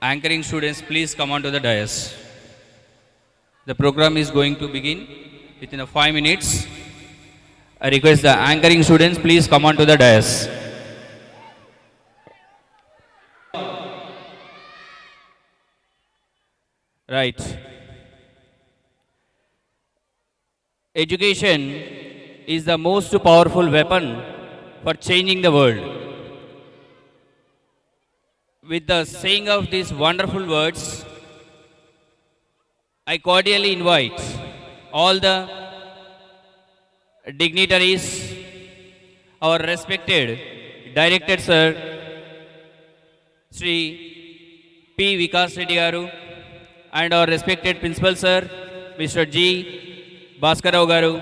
Anchoring students, please come on to the dais. The program is going to begin within 5 minutes. I request the anchoring students, please come on to the dais. Right. Education is the most powerful weapon for changing the world. With the saying of these wonderful words, I cordially invite all the dignitaries, our respected Director Sir, Sri P. Vikas Reddy Garu, and our respected Principal Sir, Mr. G. Bhaskarao Garu,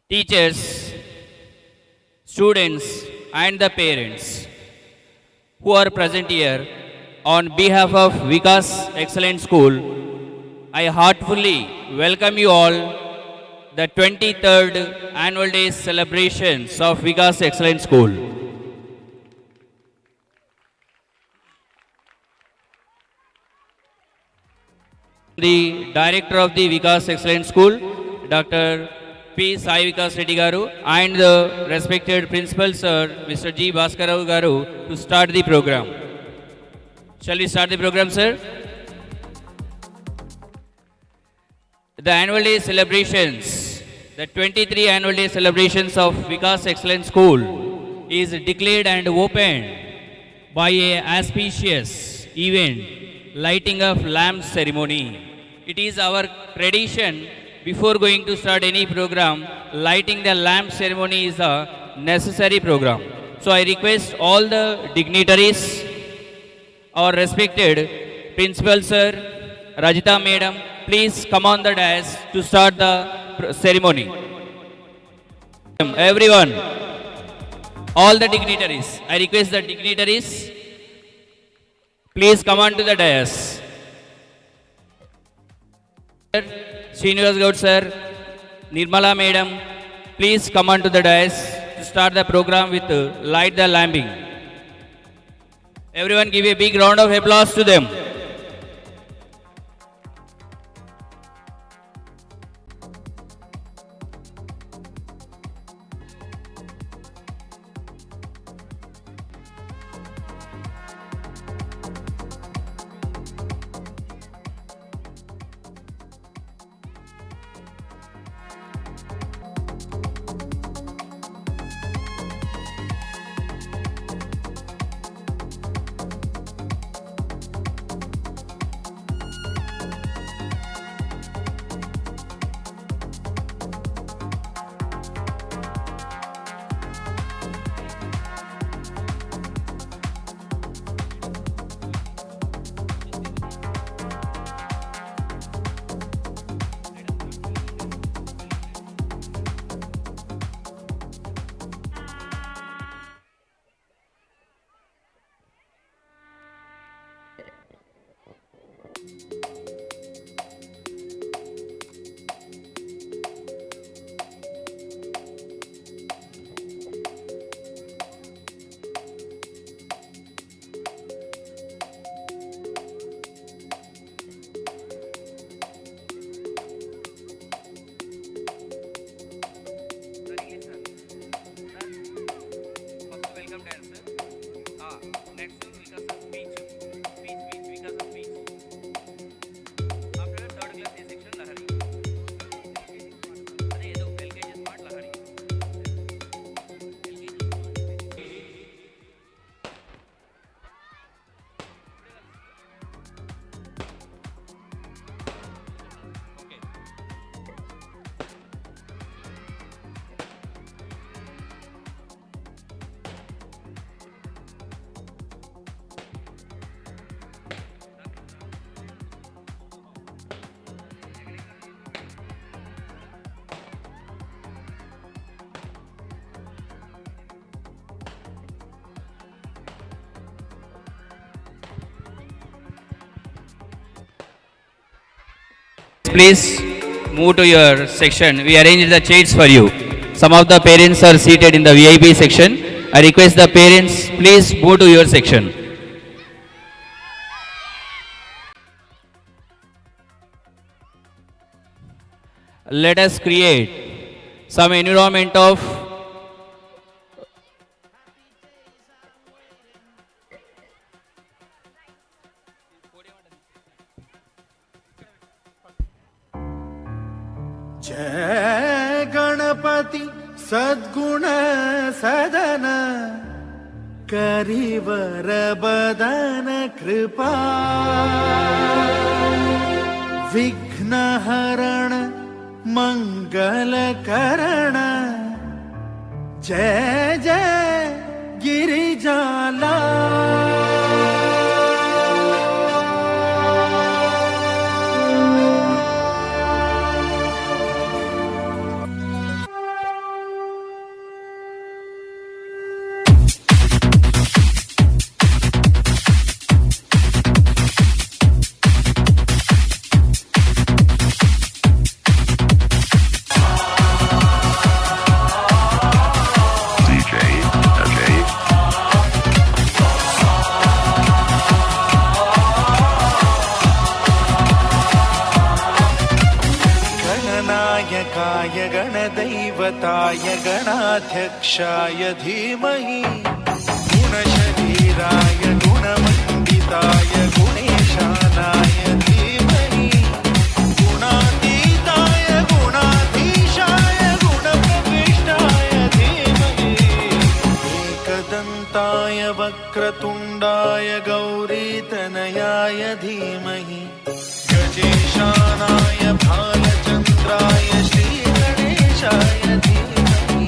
teachers, students, and the parents who are present here. On behalf of Vikas Excellent School, I heartfully welcome you all the 23rd Annual Day celebrations of Vikas Excellent School. The Director of the Vikas Excellent School, Dr. P. Sai Vikas Reddy Garu, and the respected Principal Sir, Mr. G. Bhaskarao Garu, to start the program. Shall we start the program, sir? The annual day celebrations, the 23 annual day celebrations of Vikas Excellent School is declared and opened by a auspicious event, lighting of lamp ceremony. It is our tradition, before going to start any program, lighting the lamp ceremony is a necessary program. So I request all the dignitaries, our respected Principal Sir, Rajita Madam, please come on the dais to start the ceremony. Everyone, all the dignitaries, I request the dignitaries, please come on to the dais. Srinivas Gaud Sir, Nirmala Madam, please come on to the dais to start the program with light the lamping. Everyone give a big round of applause to them. Please move to your section. We arranged the chairs for you. Some of the parents are seated in the VIP section. I request the parents, please move to your section. let us create some environment of जय गणपति सद्गुण सदन करिवर बदन कृपा विघ्नहरण मंगल करण जय जय गिरिजाला गणनायकाय गणदैवताय गणाध्यक्षाय धीमहि गुणशरीराय गुणमण्डिताय गुणेशानाय धीमहि गुणातीताय गुणाधीशाय गुणप्रविष्टाय धीमहि एकदन्ताय वक्रतुण्डाय गौरीतनयाय धीमहि गजेशानाय भालचन्द्राय श्रीगणेशाय धीमहि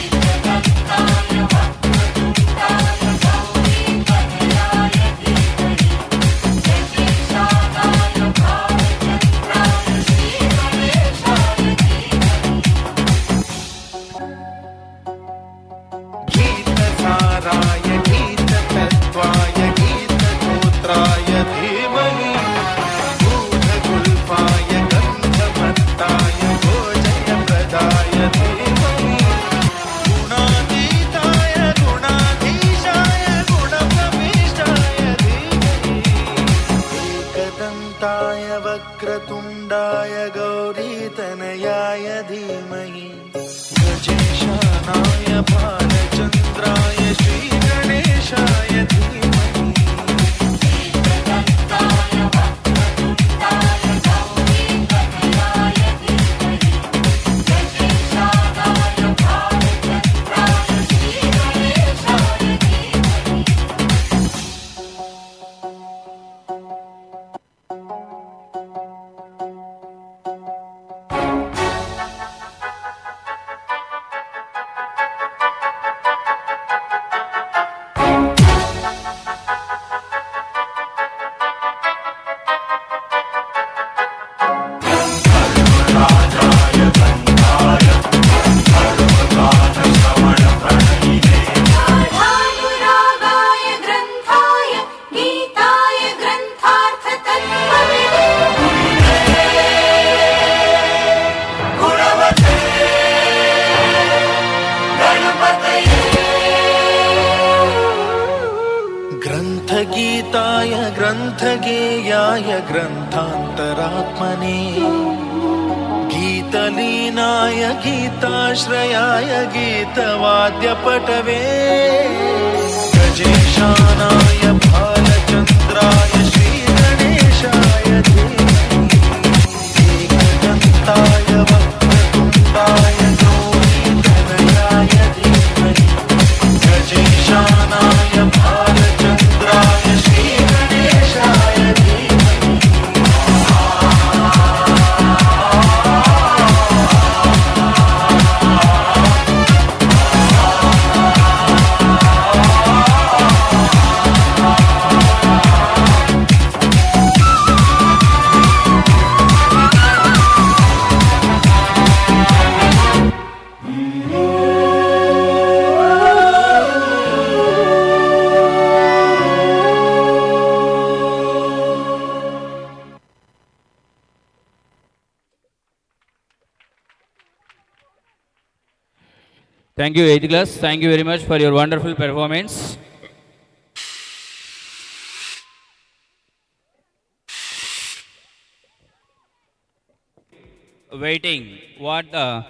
एकदन्ताय वक्रतुण्डाय गौरीतनयाय धीमहि गजेशानाय भालचन्द्राय श्रीगणेशाय धीमहि गीतसाराय गीततत्त्वाय गीतगोत्राय धीमहि गूढगुल्फाय गन्धमत्ताय भोजयप्रदाय धीमहि गुणातीताय गुणाधीशाय गुणप्रविष्टाय धीमहि एकदन्ताय वक्रतुण्डाय गौरीतनयाय धीमहि गजेशानाय भालचन्द्राय श्रीगणेशाय धीमहि एकदन्ताय वक्रतुण्डाय गौरीतनयाय धीमहि गजेशानाय भालचन्द्राय श्रीगणेशाय धीमहि गाढानुरागाय ग्रन्थाय गीताय ग्रन्थार्थतत्त्वविदे गुणवते गणपतये ग्रन्थगीताय ग्रन्थगेयाय ग्रन्थान्तरात्मने गीतलीनाय गीताश्रयाय गीतवाद्यपटवे गजेशानाय भालचन्द्राय श्रीगणेशाय धीमहि एकदन्ताय वक्रतुण्डाय गौरीतनयाय धीमहि गजेशानाय भालचन्द्राय श्रीगणेशाय धीमहि thank you 8th class, thank you very much for your wonderful performance. waiting what the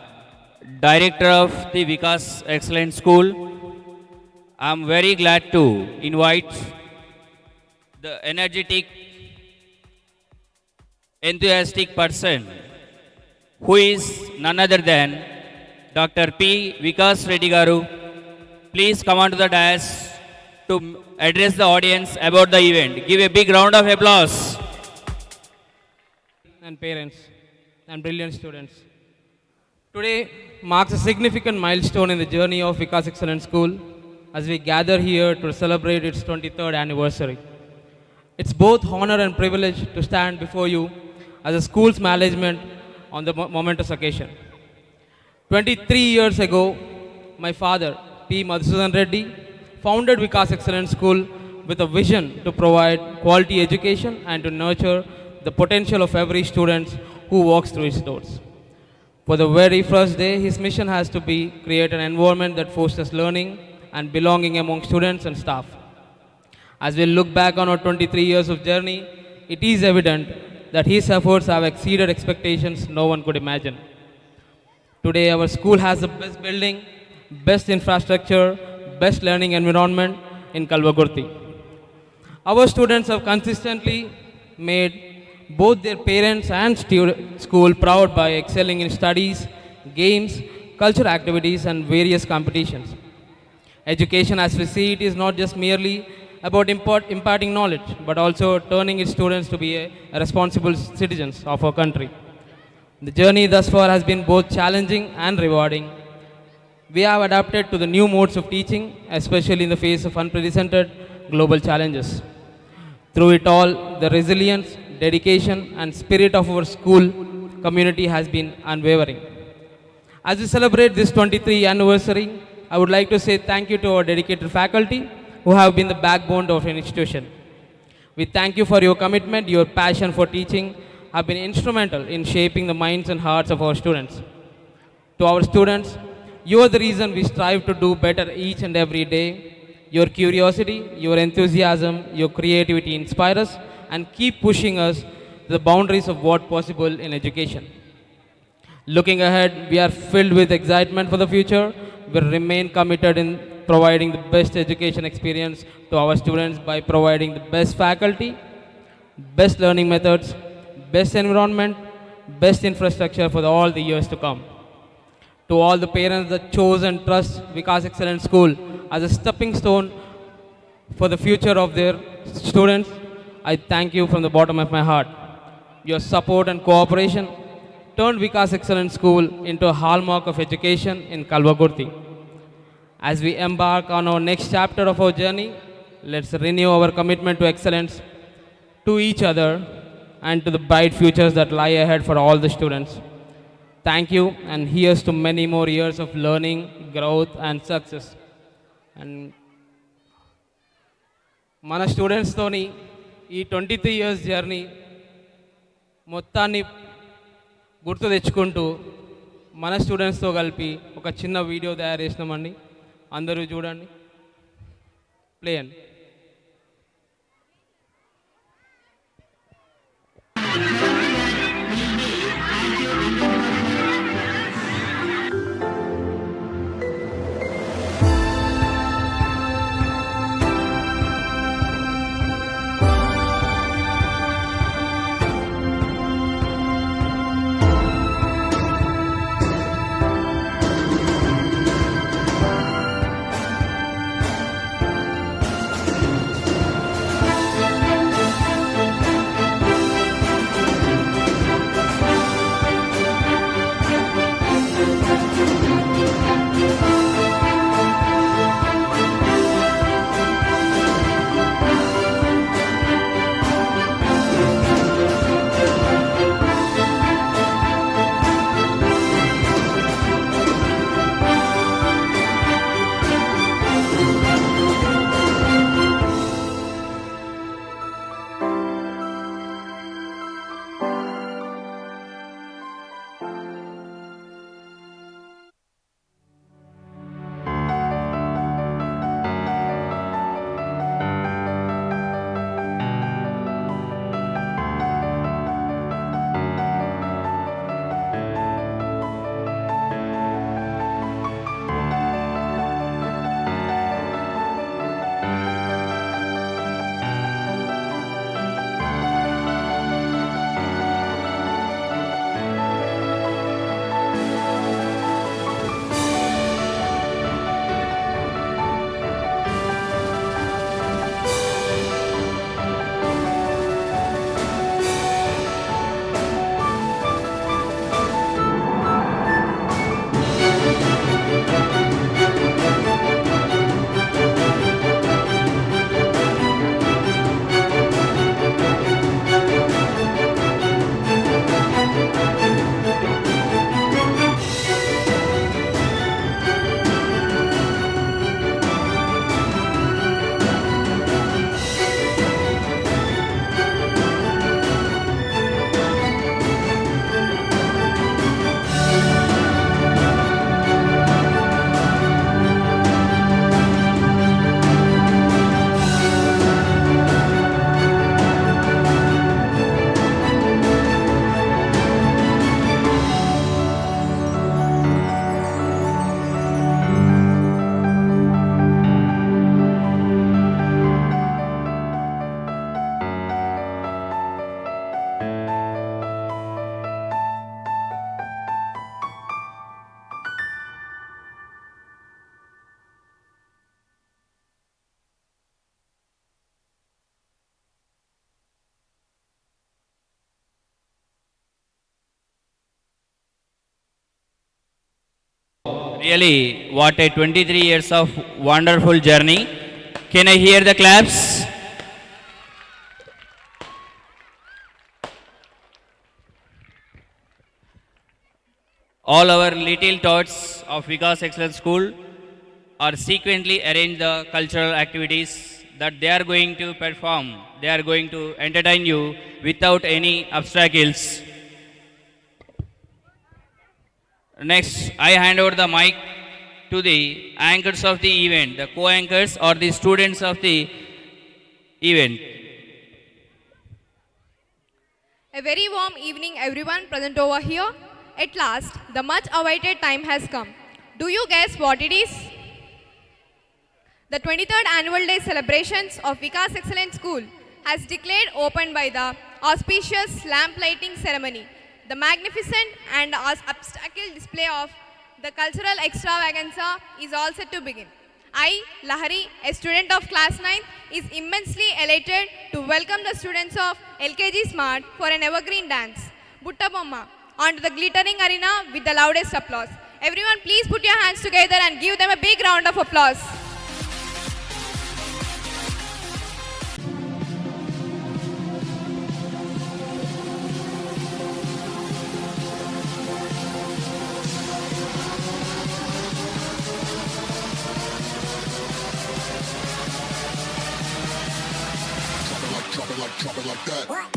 director of the Vikas Excellent School. I'm very glad to invite the energetic, enthusiastic person who is none other than Dr. P. Vikas Reddy Garu. Please come onto the dais to address the audience about the event. Give a big round of applause. And parents and brilliant students. Today marks a significant milestone in the journey of Vikas Excellent School as we gather here to celebrate its 23rd anniversary. It's both honor and privilege to stand before you as a school's management on the momentous occasion. 23 years ago, my father, P. Madhusudan Reddy, founded Vikas Excellent School with a vision to provide quality education and to nurture the potential of every student who walks through its doors. For the very first day, his mission has to be create an environment that fosters learning and belonging among students and staff. As we look back on our 23 years of journey, it is evident that his efforts have exceeded expectations no one could imagine. Today, our school has the best building, best infrastructure, best learning environment in Kalvagurti. Our students have consistently made both their parents and school proud by excelling in studies, games, cultural activities, and various competitions. Education, as we see it, is not just merely about imparting knowledge, but also turning its students to be a responsible citizens of our country. The journey thus far has been both challenging and rewarding. We have adapted to the new modes of teaching, especially in the face of unprecedented global challenges. Through it all, the resilience, dedication, and spirit of our school community has been unwavering. As we celebrate this 23th anniversary, I would like to say thank you to our dedicated faculty who have been the backbone of our institution. We thank you for your commitment, your passion for teaching have been instrumental in shaping the minds and hearts of our students. To our students, you are the reason we strive to do better each and every day. Your curiosity, your enthusiasm, your creativity inspire us and keep pushing us to the boundaries of what possible in education. Looking ahead, we are filled with excitement for the future. We remain committed in providing the best education experience to our students by providing the best faculty, best learning methods, best environment, best infrastructure for all the years to come. To all the parents that chose and trust Vikas Excellent School as a stepping stone for the future of their students, I thank you from the bottom of my heart. Your support and cooperation turned Vikas Excellent School into a hallmark of education in Kalvagurti. As we embark on our next chapter of our journey, let's renew our commitment to excellence, to each other, and to the bright futures that lie ahead for all the students. Thank you, and here's to many more years of learning, growth, and success. And మన స్టూడెంట్స్తోని ఈ 23 years journey మొత్తాన్ని గుర్తు తెచ్చుకుంటూ మన స్టూడెంట్స్తో కలిపి ఒక చిన్న video తయారు చేసినామండి. అందరూ చూడండి, ప్లే అండి. Really, what a 23 years of wonderful journey. Can I hear the claps? All our little tots of Vikas Excellence School are sequentially arrange the cultural activities that they are going to perform. They are going to entertain you without any obstacles. Next, I hand over the mic to the anchors of the event, the co-anchors or the students of the event. A very warm evening, everyone present over here. At last, the much awaited time has come. Do you guess what it is? The 23rd Annual Day celebrations of Vikas Excellence School has declared open by the auspicious lamp lighting ceremony. The magnificent and obstacle display of the cultural extravaganza is all set to begin. I, Lahari, a student of class 9, is immensely elated to welcome the students of LKG Smart for an evergreen dance, Butta Bomma, onto the glittering arena with the loudest applause. Everyone, please put your hands together and give them a big round of applause. Drop it like that.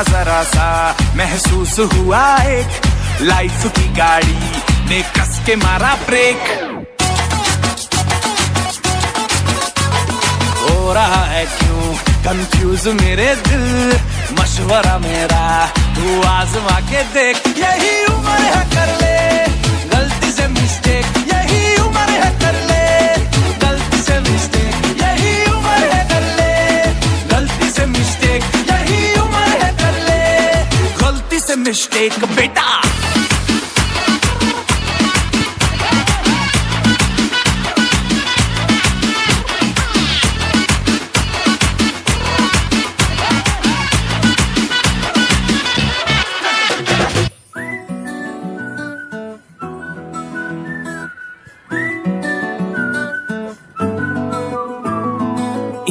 जरा सा महसूस हुआ एक life की गाड़ी ने कस के मारा ब्रेक हो रहा है क्यों कंफ्यूज मेरे दिल मशवरा मेरा तू आजमा के देख यही उम्र है कर ले गलती से मिस्टेक यही उम्र है कर ले गलती से मिस्टेक यही उम्र है कर ले गलती से मिस्टेक यही उम्र है कर ले गलती से मिस्टेक बेटा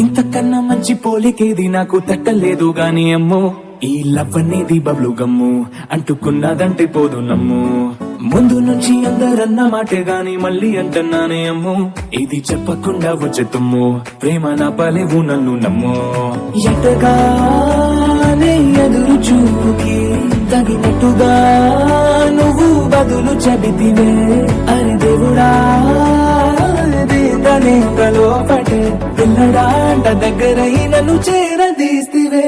ఇంతకన్నా మంచి పోలికేది నాకు తట్టలేదు గాని అమ్మో ఈ లవ్ అనేది బబ్లు గమ్ము అంటుకున్నదంటే పోదు నమ్ము ముందు నుంచి అందరన్న మాటే గాని మళ్ళీ అంటున్నానే అమ్ము ఇది చెప్పకుండా వచ్చే తుమ్ము ప్రేమ నా పలేవు నన్ను నమ్ము ఎటగానే ఎదురు చూపుకి తగినట్టుగా నువ్వు బదులు చెబితివే అరి దేవుడా లోపటే పిల్లడాంట దగ్గరై నన్ను చేరదీస్తివే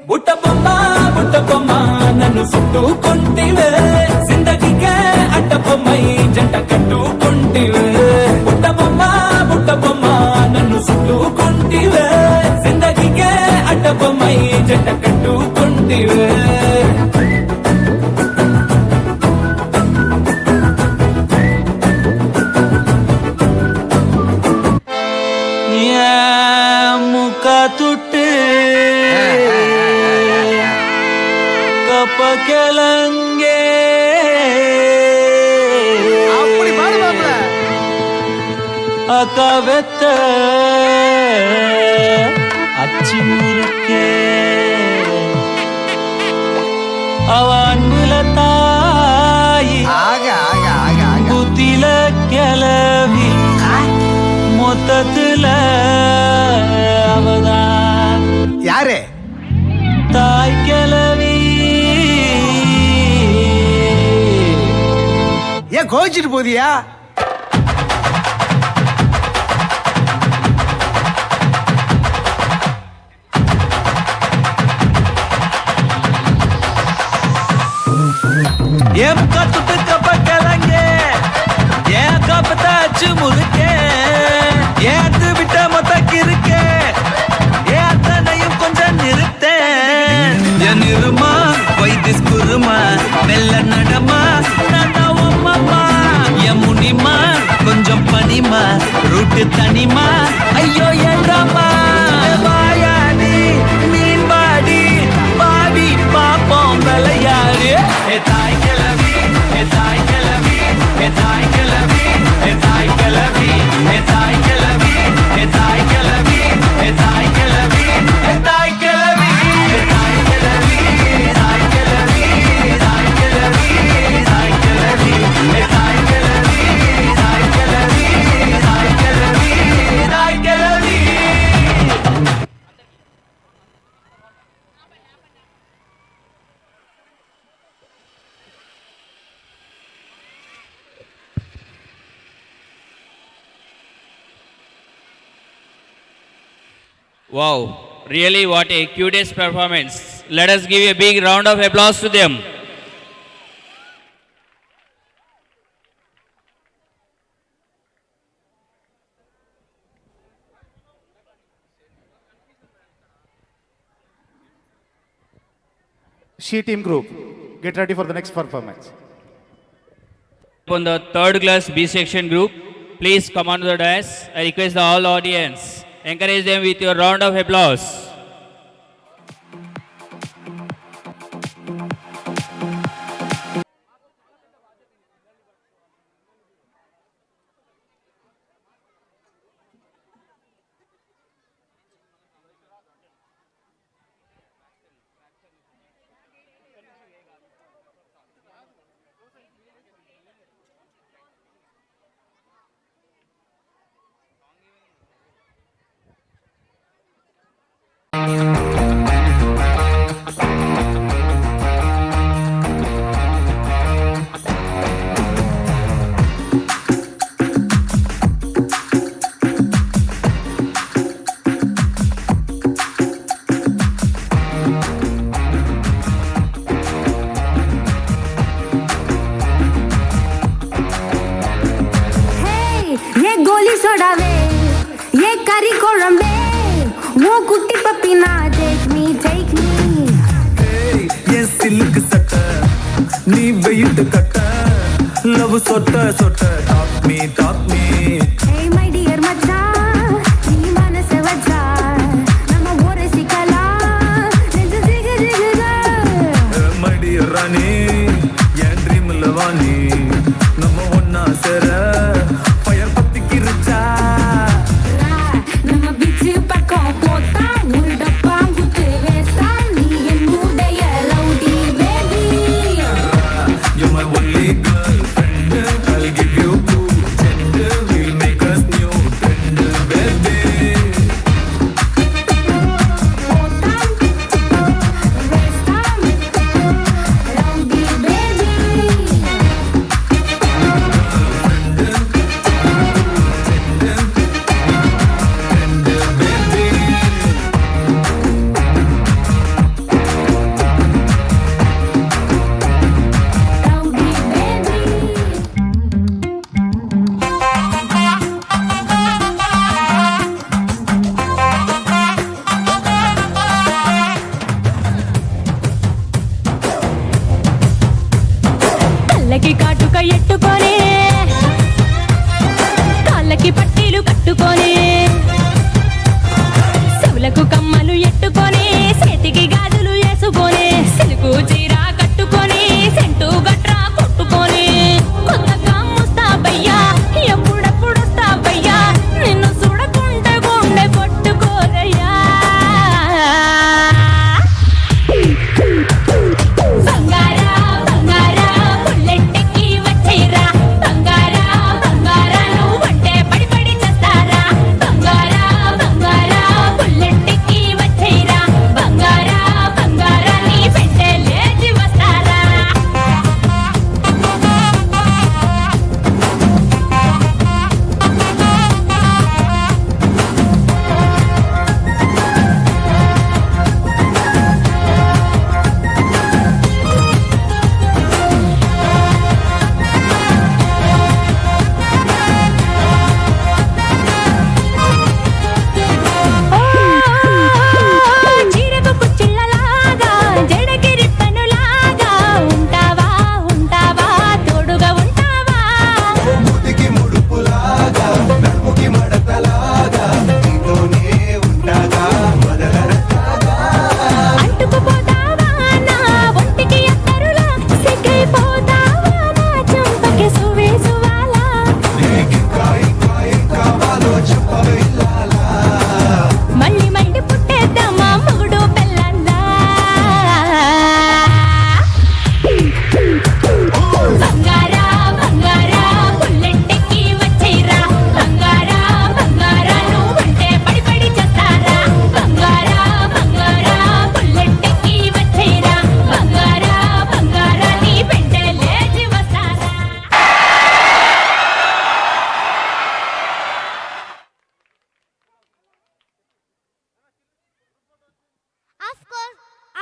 బుట్ట బొమ్మ నన్ను చుట్టుకుంటివే జిందగీకే అడ్డ బొమ్మై జంట కట్టుకుంటివే బుట్ట బొమ్మ నన్ను చుట్టుకుంటివే జిందగీకే అడ్డ బొమ్మై జంట కట్టుకుంటివే ತುಟ್ಟೆ ಕಪಕೆಲಂಗ கவத்த அச்சு முறுக்கே அவ அன்புல தாயி புத்தில கிளவி மொத்தத்துல அவதான் யாரு தாய் கிளவி ஏன் கோவிச்சிட்டு போதியா ஏன் கத்துட்டு கப்ப கிளங்க ஏன் கப்பத்தாச்சு முறுக்கே ஏத்து விட்ட மொத்தக்கு இருக்கே ஏன் அத்தனையும் கொஞ்சம் நிறுத்தேன் என் இருமா வைத்திஸ் குருமா மெல்ல நடமா நடவம்மா என் முனிமா கொஞ்சம் பனிமா ரூட்டு தனிமா ஐயோ என்றாமா வாயாடி மீன் பாடி பாடி பாப்போம் விளையாடு தாய் கிளவி தாய் கிளவி தாய் கிளவி தாய் கிளவி தாய் கிளவி தாய் கிளவி தாய் கிளவி தாய் கிளவி தாய் கிளவி தாய் கிளவி தாய் கிளவி தாய் கிளவி தாய் கிளவி தாய் கிளவி தாய் கிளவி தாய் கிளவி. Wow, really what a cutest performance. Let us give a big round of applause to them. She team group, get ready for the next performance. On the third class B section group, please come on to the dais. I request the all audience, encourage them with your round of applause. ये गोली सोडावे ये करी कोळंबे वो कुट्टी पप्पी ना take me ये सिल्क सट नी वेट कट लव सोट सोट talk me hey my dear मच्चा नी मनस वच्चा நம்ம ஒரு சிக்கலா நெஞ்சு ஜிக ஜிகதா மடி ராணி என் ட்ரீம் லவானி நம்ம ஒண்ணா சேர ஃபயர் பத்தி கிருச்சா நம்ம பிச்சு பக்கம் போட்டா முடப்பா குத்து வேஸ்டா நீ என் மூடைய rowdy baby You're my only girlfriend I'll give you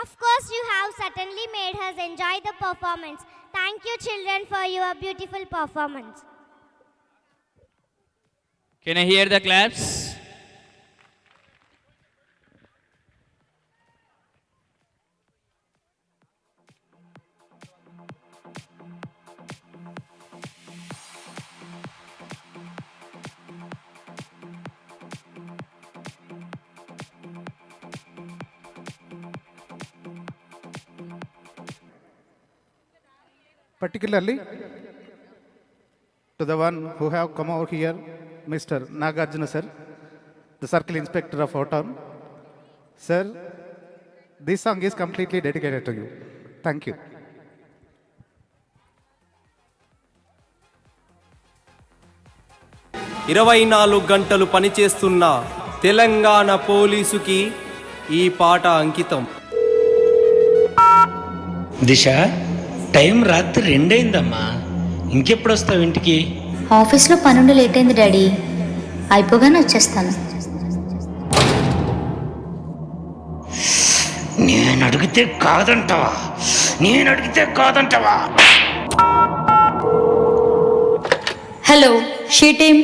Of course, you have certainly made us enjoy the performance. Thank you, children, for your beautiful performance. Can I hear the claps? Particularly to the one who have come over here, Mr. Nagarjuna sir, the Circle Inspector of our town. Sir, this song is completely dedicated to you. Thank you. ఇరవై 24 గంటలు పనిచేస్తున్న తెలంగాణ పోలీసుకి ఈ పాట అంకితం. దిశ, time రాత్రి 2 అయిందమ్మా. ఇంకెప్పుడు వస్తావు ఇంటికి? ఆఫీస్లో పనుండి లేట్ అయింది డాడీ. అయిపోగానే వచ్చేస్తాను. నేను అడిగితే కాదంటావా? Hello she team.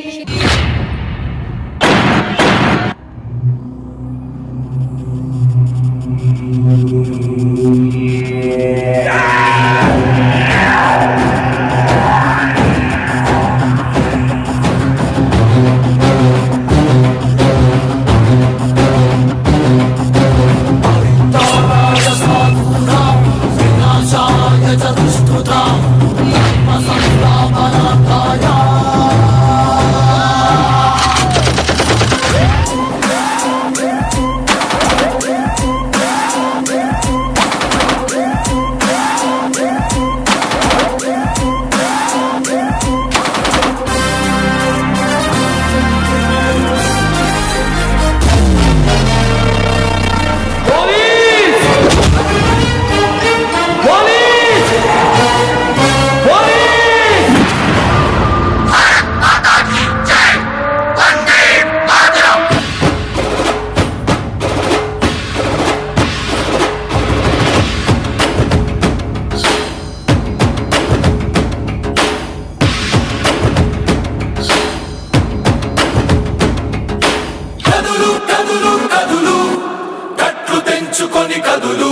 తెంచుకొని కదులు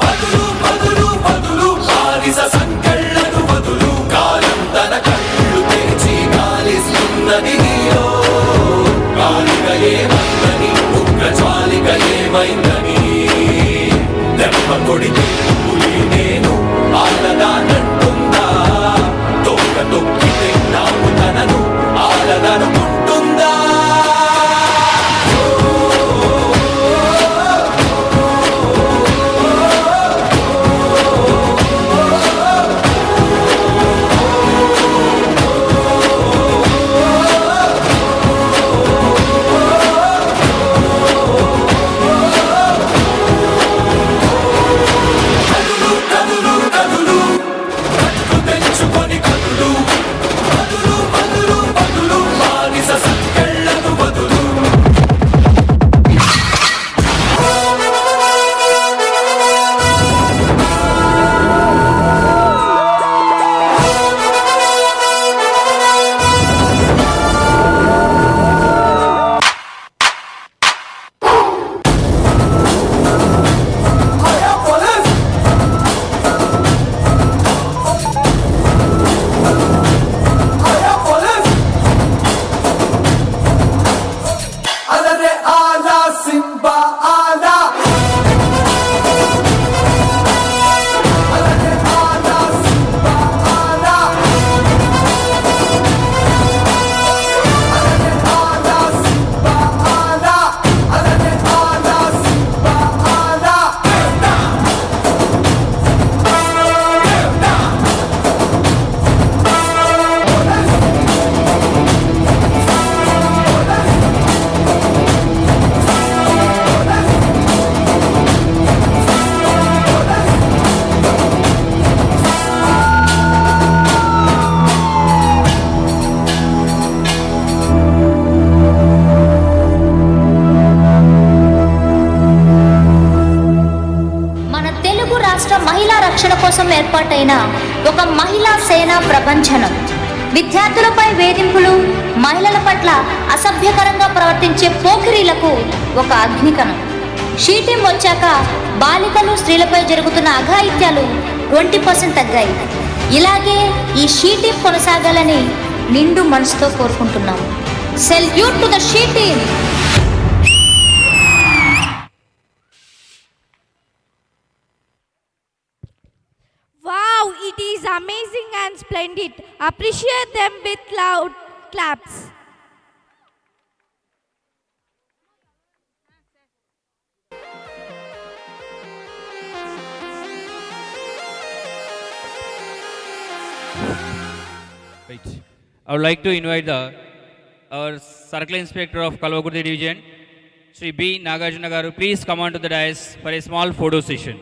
వదులు వదులు వదులు బానిస సంకెళ్ళను వదులు కాలం తన కళ్ళు తెరిచి గాలిస్తున్నది నీలో కాలిక ఏమందని ఉగ్ర జ్వాలిక ఏమైందని దెబ్బ కొడితే పులి నేను ఆలదానంటుందా తొక్క తొక్కితే నాకు తనను ఆలదనుకుంటుందా రాష్ట్ర మహిళా రక్షణ కోసం ఏర్పాటైన ఒక మహిళా సేనా ప్రభంజనం. విద్యార్థులపై వేధింపులు, మహిళల పట్ల అసభ్యకరంగా ప్రవర్తించే పోకిరీలకు ఒక అగ్నికణం. షీటీం వచ్చాక బాలికలు, స్త్రీలపై జరుగుతున్న అఘాయిత్యాలు 20% తగ్గాయి. ఇలాగే ఈ షీటీం కొనసాగాలని నిండు మనసుతో కోరుకుంటున్నాం. Salute to the SHE Team. Wow, it is amazing and splendid. Appreciate them with loud claps. Right. I would like to invite our Circle Inspector of Kalvakurti Division, Sri B. Nagarjuna Garu. Please come on to the dais for a small photo session.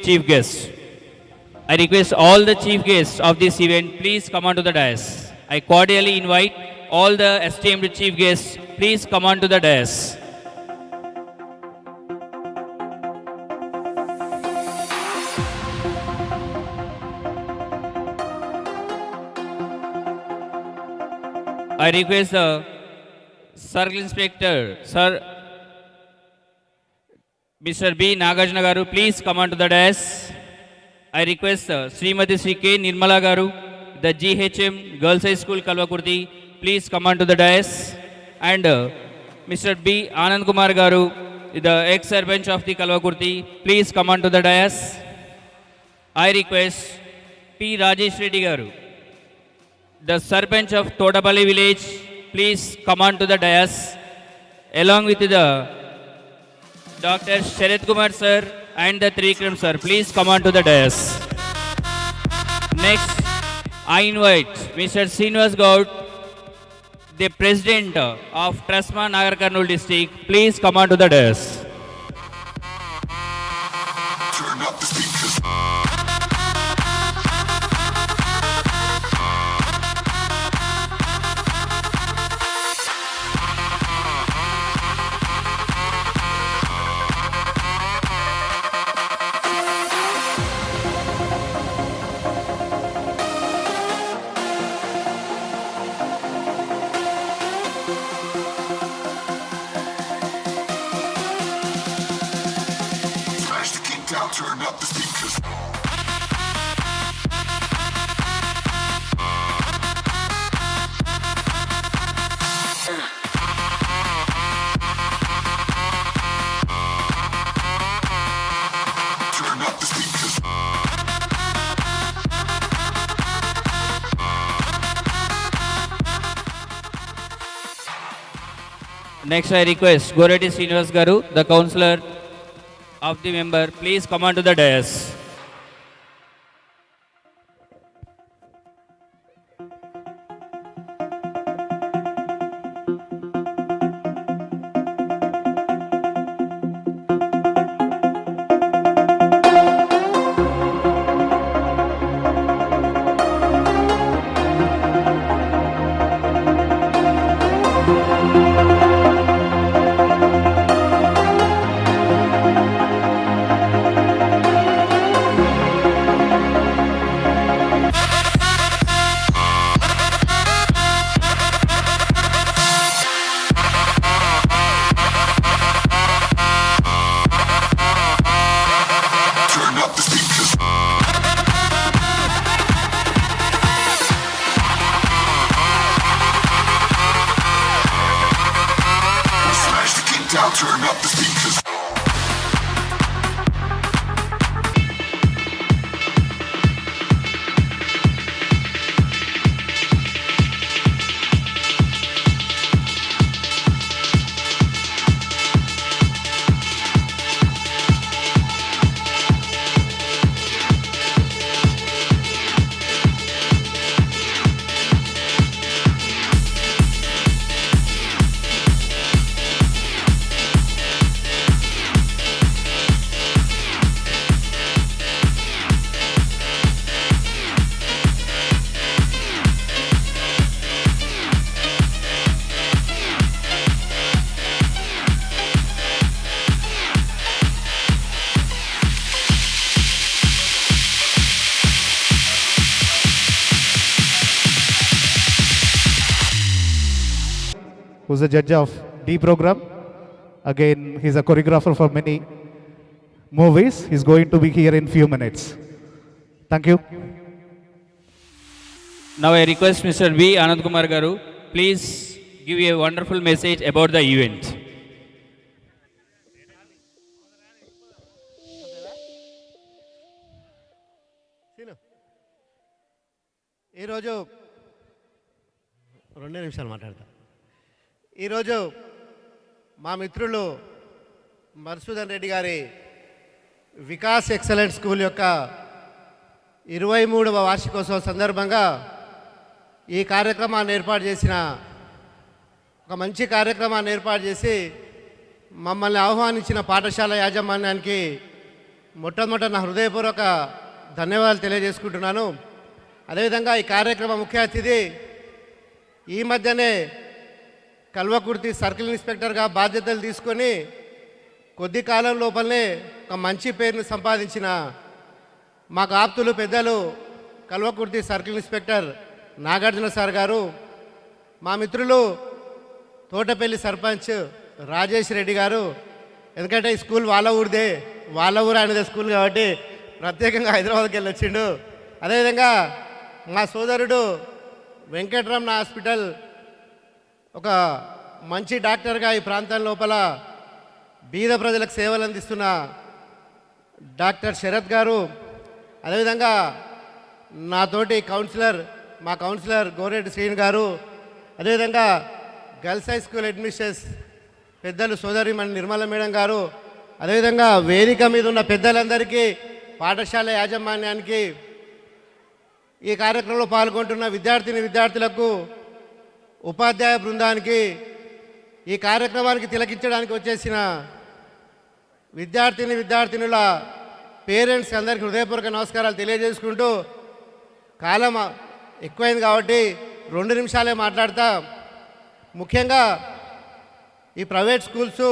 Chief guests. I request all the chief guests of this event, please come on to the dais. I cordially invite all the esteemed chief guests, please come on to the dais. I request the Circle Inspector, Sir Mr. B. Nagarjuna Garu, please come on to the dais. I request Srimati Sri K. Nirmala Garu, the GHM Girls High School Kalvakurti, please come on to the dais. And Mr. B. Anand Kumar Garu, the ex-Sarpanch of the Kalvakurti, please come on to the dais. I request P. Rajesh Reddy Garu, the Sarpanch of Todapalli village, please come on to the dais. Along with the Dr. Sharat Kumar sir and the Trikram sir, please come on to the dais. Next, I invite Mr. Srinivas Gaud, the President of Trasma Nagar Karnool district, please come on to the dais. Turn up the speakers. Turn up the speakers. Turn up the speakers. Next, I request Goretti Srinivas Garu, the counselor of the member, please come on to the dais. Turn up the speakers. who's a judge of D program. Again, he's a choreographer for many movies. He's going to be here in few minutes. Thank you. Now I request Mr. V. Anand Kumar Garu, please give a wonderful message about the event. ఈరోజు 2 నిమిషాలు మాట్లాడతా. ఈరోజు మా మిత్రులు మధుసూదన్ రెడ్డి గారి Vikas excellent school యొక్క 23వ వార్షికోత్సవం సందర్భంగా ఈ కార్యక్రమాన్ని ఏర్పాటు చేసిన ఒక మంచి కార్యక్రమాన్ని ఏర్పాటు చేసి మమ్మల్ని ఆహ్వానించిన పాఠశాల యాజమాన్యానికి మొట్టమొదట నా హృదయపూర్వక ధన్యవాదాలు తెలియజేసుకుంటున్నాను. అదేవిధంగా ఈ కార్యక్రమ ముఖ్య అతిథి ఈ మధ్యనే కల్వకుర్తి సర్కిల్ ఇన్స్పెక్టర్గా బాధ్యతలు తీసుకొని కొద్ది కాలం లోపలనే ఒక మంచి పేరును సంపాదించిన మాకు ఆప్తులు పెద్దలు Kalwakurthy circle inspector Nagarjuna sir గారు, మా మిత్రులు తోటపల్లి సర్పంచ్ రాజేష్ రెడ్డి గారు, ఎందుకంటే ఈ స్కూల్ వాళ్ళ ఊరిదే, వాళ్ళ ఊరు ఆయనదే స్కూల్ కాబట్టి ప్రత్యేకంగా హైదరాబాద్కి వెళ్ళి వచ్చిండు. అదేవిధంగా మా సోదరుడు వెంకటరమణ హాస్పిటల్ ఒక మంచి డాక్టర్గా ఈ ప్రాంతం లోపల బీద ప్రజలకు సేవలు అందిస్తున్న డాక్టర్ శరత్ గారు, అదేవిధంగా నాతోటి మా కౌన్సిలర్ గోరెడ్డి శ్రీని గారు, అదేవిధంగా గర్ల్స్ హై స్కూల్ అడ్మిషన్స్ పెద్దలు సోదరిమణి నిర్మల మేడం గారు, అదేవిధంగా వేదిక మీద ఉన్న పెద్దలందరికీ, పాఠశాల యాజమాన్యానికి, ఈ కార్యక్రమంలో పాల్గొంటున్న విద్యార్థులకు, ఉపాధ్యాయ బృందానికి, ఈ కార్యక్రమానికి తిలకించడానికి వచ్చేసిన విద్యార్థినుల పేరెంట్స్ అందరికీ హృదయపూర్వక నమస్కారాలు తెలియజేసుకుంటూ, కాలం ఎక్కువైంది కాబట్టి 2 నిమిషాలే మాట్లాడతా. ముఖ్యంగా ఈ ప్రైవేట్ స్కూల్స్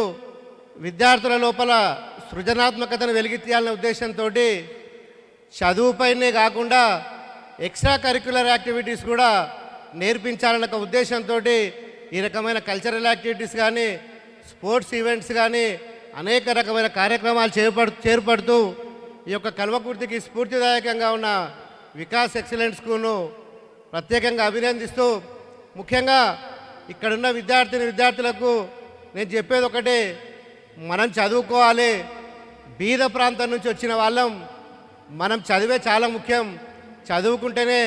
విద్యార్థుల లోపల సృజనాత్మకతను వెలిగితీయాలనే ఉద్దేశంతో చదువుపైనే కాకుండా ఎక్స్ట్రా కరిక్యులర్ యాక్టివిటీస్ కూడా నేర్పించాలన్న ఒక ఉద్దేశంతో ఈ రకమైన కల్చరల్ యాక్టివిటీస్ కానీ, స్పోర్ట్స్ ఈవెంట్స్ కానీ అనేక రకమైన కార్యక్రమాలు చేపడుతూ ఈ యొక్క కల్వకుర్తికి స్ఫూర్తిదాయకంగా ఉన్న వికాస్ ఎక్సలెంట్ స్కూల్ను ప్రత్యేకంగా అభినందిస్తూ, ముఖ్యంగా ఇక్కడున్న విద్యార్థులకు నేను చెప్పేది ఒకటే, మనం చదువుకోవాలి. బీద ప్రాంతం నుంచి వచ్చిన వాళ్ళం, మనం చదివే చాలా ముఖ్యం. చదువుకుంటేనే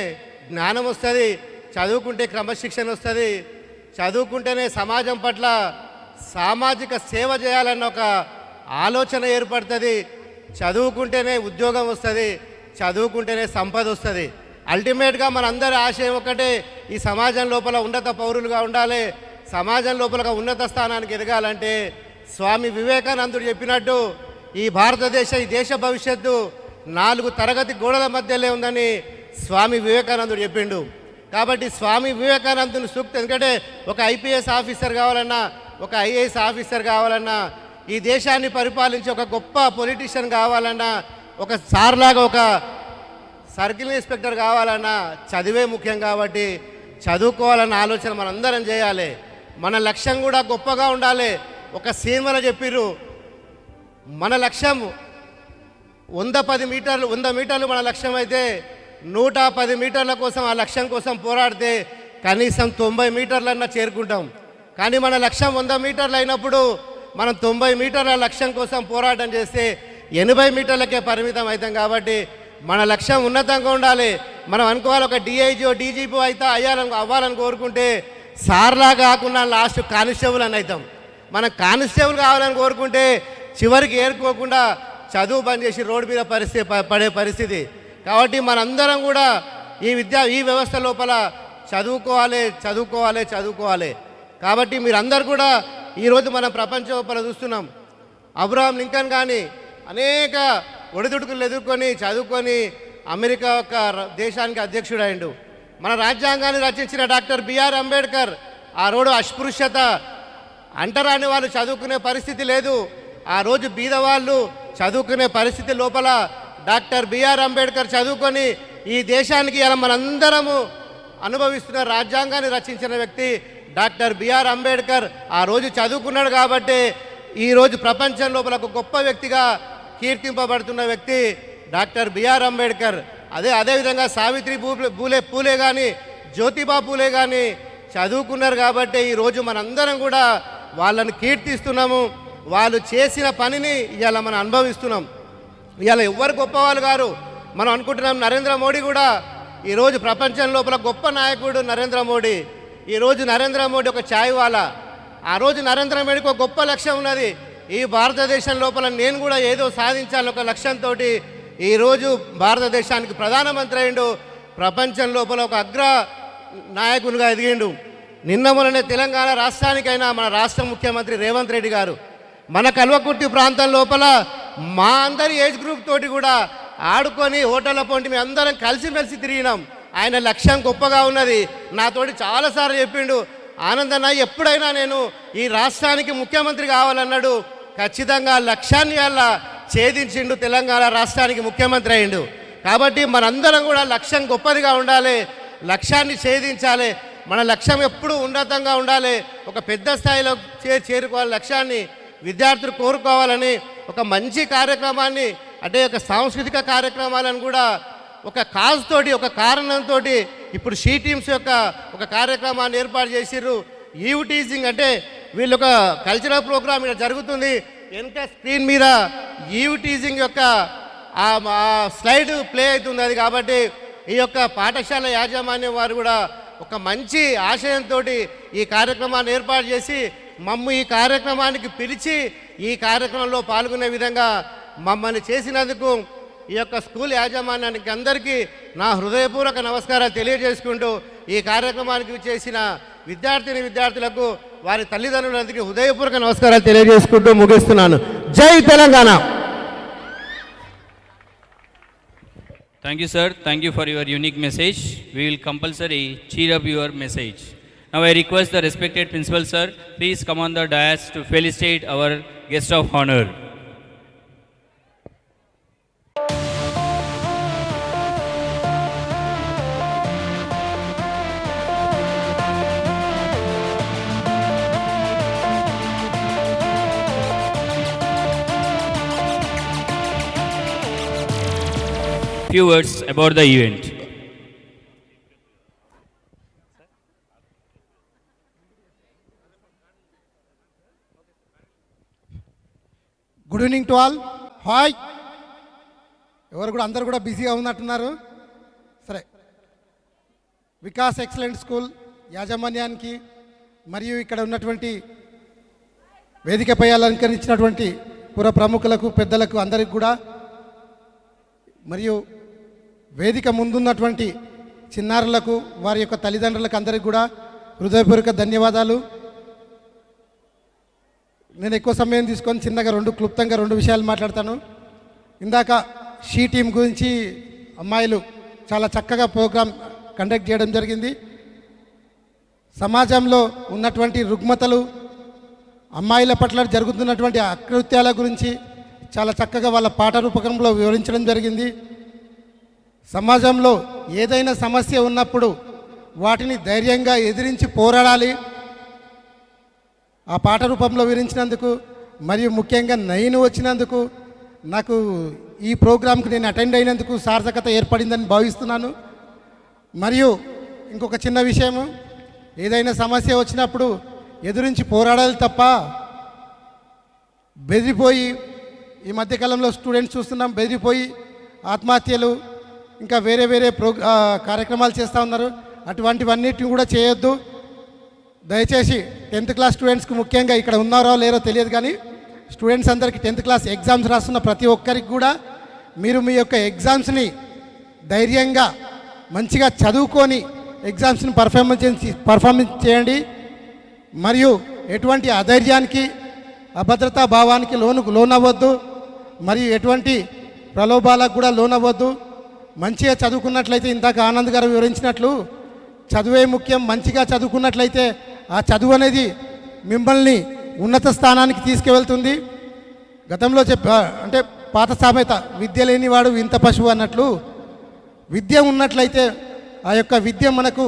జ్ఞానం వస్తుంది, చదువుకుంటే క్రమశిక్షణ వస్తుంది, చదువుకుంటేనే సమాజం పట్ల సామాజిక సేవ చేయాలన్న ఒక ఆలోచన ఏర్పడుతుంది, చదువుకుంటేనే ఉద్యోగం వస్తుంది, చదువుకుంటేనే సంపద వస్తుంది. అల్టిమేట్గా మనందరి ఆశయం ఒకటే, ఈ సమాజం లోపల ఉన్నత పౌరులుగా ఉండాలి. సమాజం లోపల ఉన్నత స్థానానికి ఎదగాలంటే స్వామి వివేకానందుడు చెప్పినట్టు ఈ దేశ భవిష్యత్తు 4 తరగతి గోడల మధ్యలో ఉందని స్వామి వివేకానందుడు చెప్పిండు. కాబట్టి స్వామి వివేకానందుని సూక్తి, ఎందుకంటే ఒక ఐపీఎస్ ఆఫీసర్ కావాలన్నా, ఒక ఐఏఎస్ ఆఫీసర్ కావాలన్నా, ఈ దేశాన్ని పరిపాలించి ఒక గొప్ప పొలిటీషియన్ కావాలన్నా, ఒక సార్లాగా ఒక సర్కిల్ ఇన్స్పెక్టర్ కావాలన్నా చదివే ముఖ్యం. కాబట్టి చదువుకోవాలన్న ఆలోచన మనందరం చేయాలి. మన లక్ష్యం కూడా గొప్పగా ఉండాలి. ఒక సినిమాలో చెప్పిర్రు, మన లక్ష్యం 100 మీటర్లు మన లక్ష్యం అయితే 110 మీటర్ల కోసం ఆ లక్ష్యం కోసం పోరాడితే కనీసం 90 మీటర్లన్నా చేరుకుంటాం. కానీ మన లక్ష్యం 100 మీటర్లు అయినప్పుడు మనం 90 మీటర్ల లక్ష్యం కోసం పోరాటం చేస్తే 80 మీటర్లకే పరిమితం అవుతాం. కాబట్టి మన లక్ష్యం ఉన్నతంగా ఉండాలి. మనం అనుకోవాలి, ఒక డిఐజీ డీజీపీ అయితే అవ్వాలని కోరుకుంటే సార్లా కాకుండా లాస్ట్ కానిస్టేబుల్ అని అవుతాం. మనం కానిస్టేబుల్ కావాలని కోరుకుంటే చివరికి ఏరుకోకుండా చదువు బంద్ చేసి రోడ్డు మీద పడే పరిస్థితి. కాబట్టి మనందరం కూడా ఈ వ్యవస్థ లోపల చదువుకోవాలి. కాబట్టి మీరందరూ కూడా ఈరోజు మనం ప్రపంచం లోపల చూస్తున్నాం. అబ్రహాం లింకన్ కానీ అనేక ఒడిదుడుకులు ఎదుర్కొని చదువుకొని అమెరికా యొక్క దేశానికి అధ్యక్షుడైండు. మన రాజ్యాంగాన్ని రచించిన డాక్టర్ బిఆర్ అంబేద్కర్ ఆ రోజు అస్పృశ్యత, అంటరాని వాళ్ళు చదువుకునే పరిస్థితి లేదు, ఆ రోజు బీదవాళ్ళు చదువుకునే పరిస్థితి లోపల డాక్టర్ బిఆర్ అంబేద్కర్ చదువుకొని ఈ దేశానికి ఇలా మనందరము అనుభవిస్తున్న రాజ్యాంగాన్ని రచించిన వ్యక్తి డాక్టర్ బిఆర్ అంబేద్కర్ ఆ రోజు చదువుకున్నాడు కాబట్టి ఈరోజు ప్రపంచం లోపల ఒక గొప్ప వ్యక్తిగా కీర్తింపబడుతున్న వ్యక్తి డాక్టర్ బిఆర్ అంబేద్కర్. అదేవిధంగా సావిత్రి పూలే కానీ జ్యోతిబా పూలే కానీ చదువుకున్నారు కాబట్టి ఈరోజు మనందరం కూడా వాళ్ళని కీర్తిస్తున్నాము. వాళ్ళు చేసిన పనిని ఇవాళ మనం అనుభవిస్తున్నాం. ఇవాళ ఎవ్వరు గొప్పవాళ్ళు గారు మనం అనుకుంటున్నాం. నరేంద్ర మోడీ కూడా ఈరోజు ప్రపంచం లోపల గొప్ప నాయకుడు నరేంద్ర మోడీ. ఈరోజు నరేంద్ర మోడీ ఒక ఛాయ్ వాలా. ఆ రోజు నరేంద్ర మోడీకి ఒక గొప్ప లక్ష్యం ఉన్నది. ఈ భారతదేశం లోపల నేను కూడా ఏదో సాధించాలని ఒక లక్ష్యంతో ఈరోజు భారతదేశానికి ప్రధానమంత్రి అయిండు. ప్రపంచం లోపల ఒక అగ్ర నాయకునిగా ఎదిగిండు. నిన్న మొన్ననే తెలంగాణ రాష్ట్రానికైనా మన రాష్ట్ర ముఖ్యమంత్రి రేవంత్ రెడ్డి గారు మన కల్వకుర్తి ప్రాంతం లోపల మా అందరి ఏజ్ గ్రూప్ తోటి కూడా ఆడుకొని హోటళ్ళ పొంటి మేము అందరం కలిసిమెలిసి తిరిగినాం. ఆయన లక్ష్యం గొప్పగా ఉన్నది. నాతోటి చాలాసార్లు చెప్పిండు, ఆనందన్న ఎప్పుడైనా నేను ఈ రాష్ట్రానికి ముఖ్యమంత్రి కావాలన్నాడు. ఖచ్చితంగా లక్ష్యాన్ని అలా ఛేదించిండు, తెలంగాణ రాష్ట్రానికి ముఖ్యమంత్రి అయిండు. కాబట్టి మనందరం కూడా లక్ష్యం గొప్పదిగా ఉండాలి, లక్ష్యాన్ని ఛేదించాలి. మన లక్ష్యం ఎప్పుడూ ఉన్నతంగా ఉండాలి. ఒక పెద్ద స్థాయిలో చేరుకోవాలి లక్ష్యాన్ని విద్యార్థులు కోరుకోవాలని ఒక మంచి కార్యక్రమాన్ని అంటే ఒక సాంస్కృతిక కార్యక్రమాలను కూడా ఒక కాజ్ తోటి ఒక కారణంతో ఇప్పుడు షీ టీమ్స్ యొక్క ఒక కార్యక్రమాన్ని ఏర్పాటు చేసిర్రు. ఈవ్ టీజింగ్ అంటే వీళ్ళు ఒక కల్చరల్ ప్రోగ్రామ్ ఇక్కడ జరుగుతుంది. వెనక స్క్రీన్ మీద ఈవ్ టీజింగ్ యొక్క ఆ స్లైడ్ ప్లే అవుతుంది. అది కాబట్టి ఈ యొక్క పాఠశాల యాజమాన్యం వారు కూడా ఒక మంచి ఆశయంతో ఈ కార్యక్రమాన్ని ఏర్పాటు చేసి ఈ కార్యక్రమానికి పిలిచి ఈ కార్యక్రమంలో పాల్గొనే విధంగా మమ్మల్ని చేసినందుకు ఈ యొక్క స్కూల్ యాజమాన్యానికి అందరికీ నా హృదయపూర్వక నమస్కారాలు తెలియజేసుకుంటూ ఈ కార్యక్రమానికి చేసిన విద్యార్థులకు వారి తల్లిదండ్రులందరికీ హృదయపూర్వక నమస్కారాలు తెలియజేసుకుంటూ ముగిస్తున్నాను. జై Telangana. Thank you, sir. Thank you for your unique message. We will compulsory cheer up your message. Now I request the respected principal, sir, please come on the dais to felicitate our guest of honor. Few words about the event. Good evening to all. Hi. ఎవరు కూడా అందరు కూడా బిజీగా ఉన్నట్టున్నారు. సరే, Vikas excellent school యాజమాన్యానికి మరియు ఇక్కడ ఉన్నటువంటి వేదికపై అలంకరించినటువంటి పుర ప్రముఖులకు పెద్దలకు అందరికి కూడా మరియు వేదిక ముందున్నటువంటి చిన్నారులకు వారి యొక్క తల్లిదండ్రులకు అందరికి కూడా హృదయపూర్వక ధన్యవాదాలు. నేను ఎక్కువ సమయం తీసుకొని చిన్నగా క్లుప్తంగా రెండు విషయాలు మాట్లాడతాను. ఇందాక షీ టీం గురించి అమ్మాయిలు చాలా చక్కగా ప్రోగ్రాం కండక్ట్ చేయడం జరిగింది. సమాజంలో ఉన్నటువంటి రుగ్మతలు, అమ్మాయిల పట్ల జరుగుతున్నటువంటి అకృత్యాల గురించి చాలా చక్కగా వాళ్ళ పాట రూపకంలో వివరించడం జరిగింది. సమాజంలో ఏదైనా సమస్య ఉన్నప్పుడు వాటిని ధైర్యంగా ఎదిరించి పోరాడాలి. ఆ పాట రూపంలో వివరించినందుకు మరియు ముఖ్యంగా నేను వచ్చినందుకు నాకు ఈ ప్రోగ్రాంకి నేను అటెండ్ అయినందుకు సార్థకత ఏర్పడిందని భావిస్తున్నాను. మరియు ఇంకొక చిన్న విషయము, ఏదైనా సమస్య వచ్చినప్పుడు ఎదురించి పోరాడాలి తప్ప బెదిరిపోయి, ఈ మధ్యకాలంలో స్టూడెంట్స్ చూస్తున్నాం బెదిరిపోయి ఆత్మహత్యలు ఇంకా వేరే వేరే కార్యక్రమాలు చేస్తూ ఉన్నారు. అటువంటివన్నిటిని కూడా చేయొద్దు. దయచేసి 10th క్లాస్ స్టూడెంట్స్కి ముఖ్యంగా ఇక్కడ ఉన్నారో లేరో తెలియదు కానీ స్టూడెంట్స్ అందరికీ 10th క్లాస్ ఎగ్జామ్స్ రాస్తున్న ప్రతి ఒక్కరికి కూడా మీరు మీ యొక్క ఎగ్జామ్స్ని ధైర్యంగా మంచిగా చదువుకొని ఎగ్జామ్స్ని పర్ఫార్మెన్స్ చేయండి. మరియు ఎటువంటి అధైర్యానికి అభద్రతా భావానికి లోనవ్వద్దు. మరియు ఎటువంటి ప్రలోభాలకు కూడా లోనవ్వద్దు. మంచిగా చదువుకున్నట్లయితే ఇందాక ఆనంద్ గారు వివరించినట్లు చదువే ముఖ్యం. మంచిగా చదువుకున్నట్లయితే ఆ చదువు అనేది మిమ్మల్ని ఉన్నత స్థానానికి తీసుకువెళ్తుంది. గతంలో అంటే పాత సామెత విద్య లేనివాడు వింత పశువు అన్నట్లు విద్య ఉన్నట్లయితే ఆ యొక్క విద్య మనకు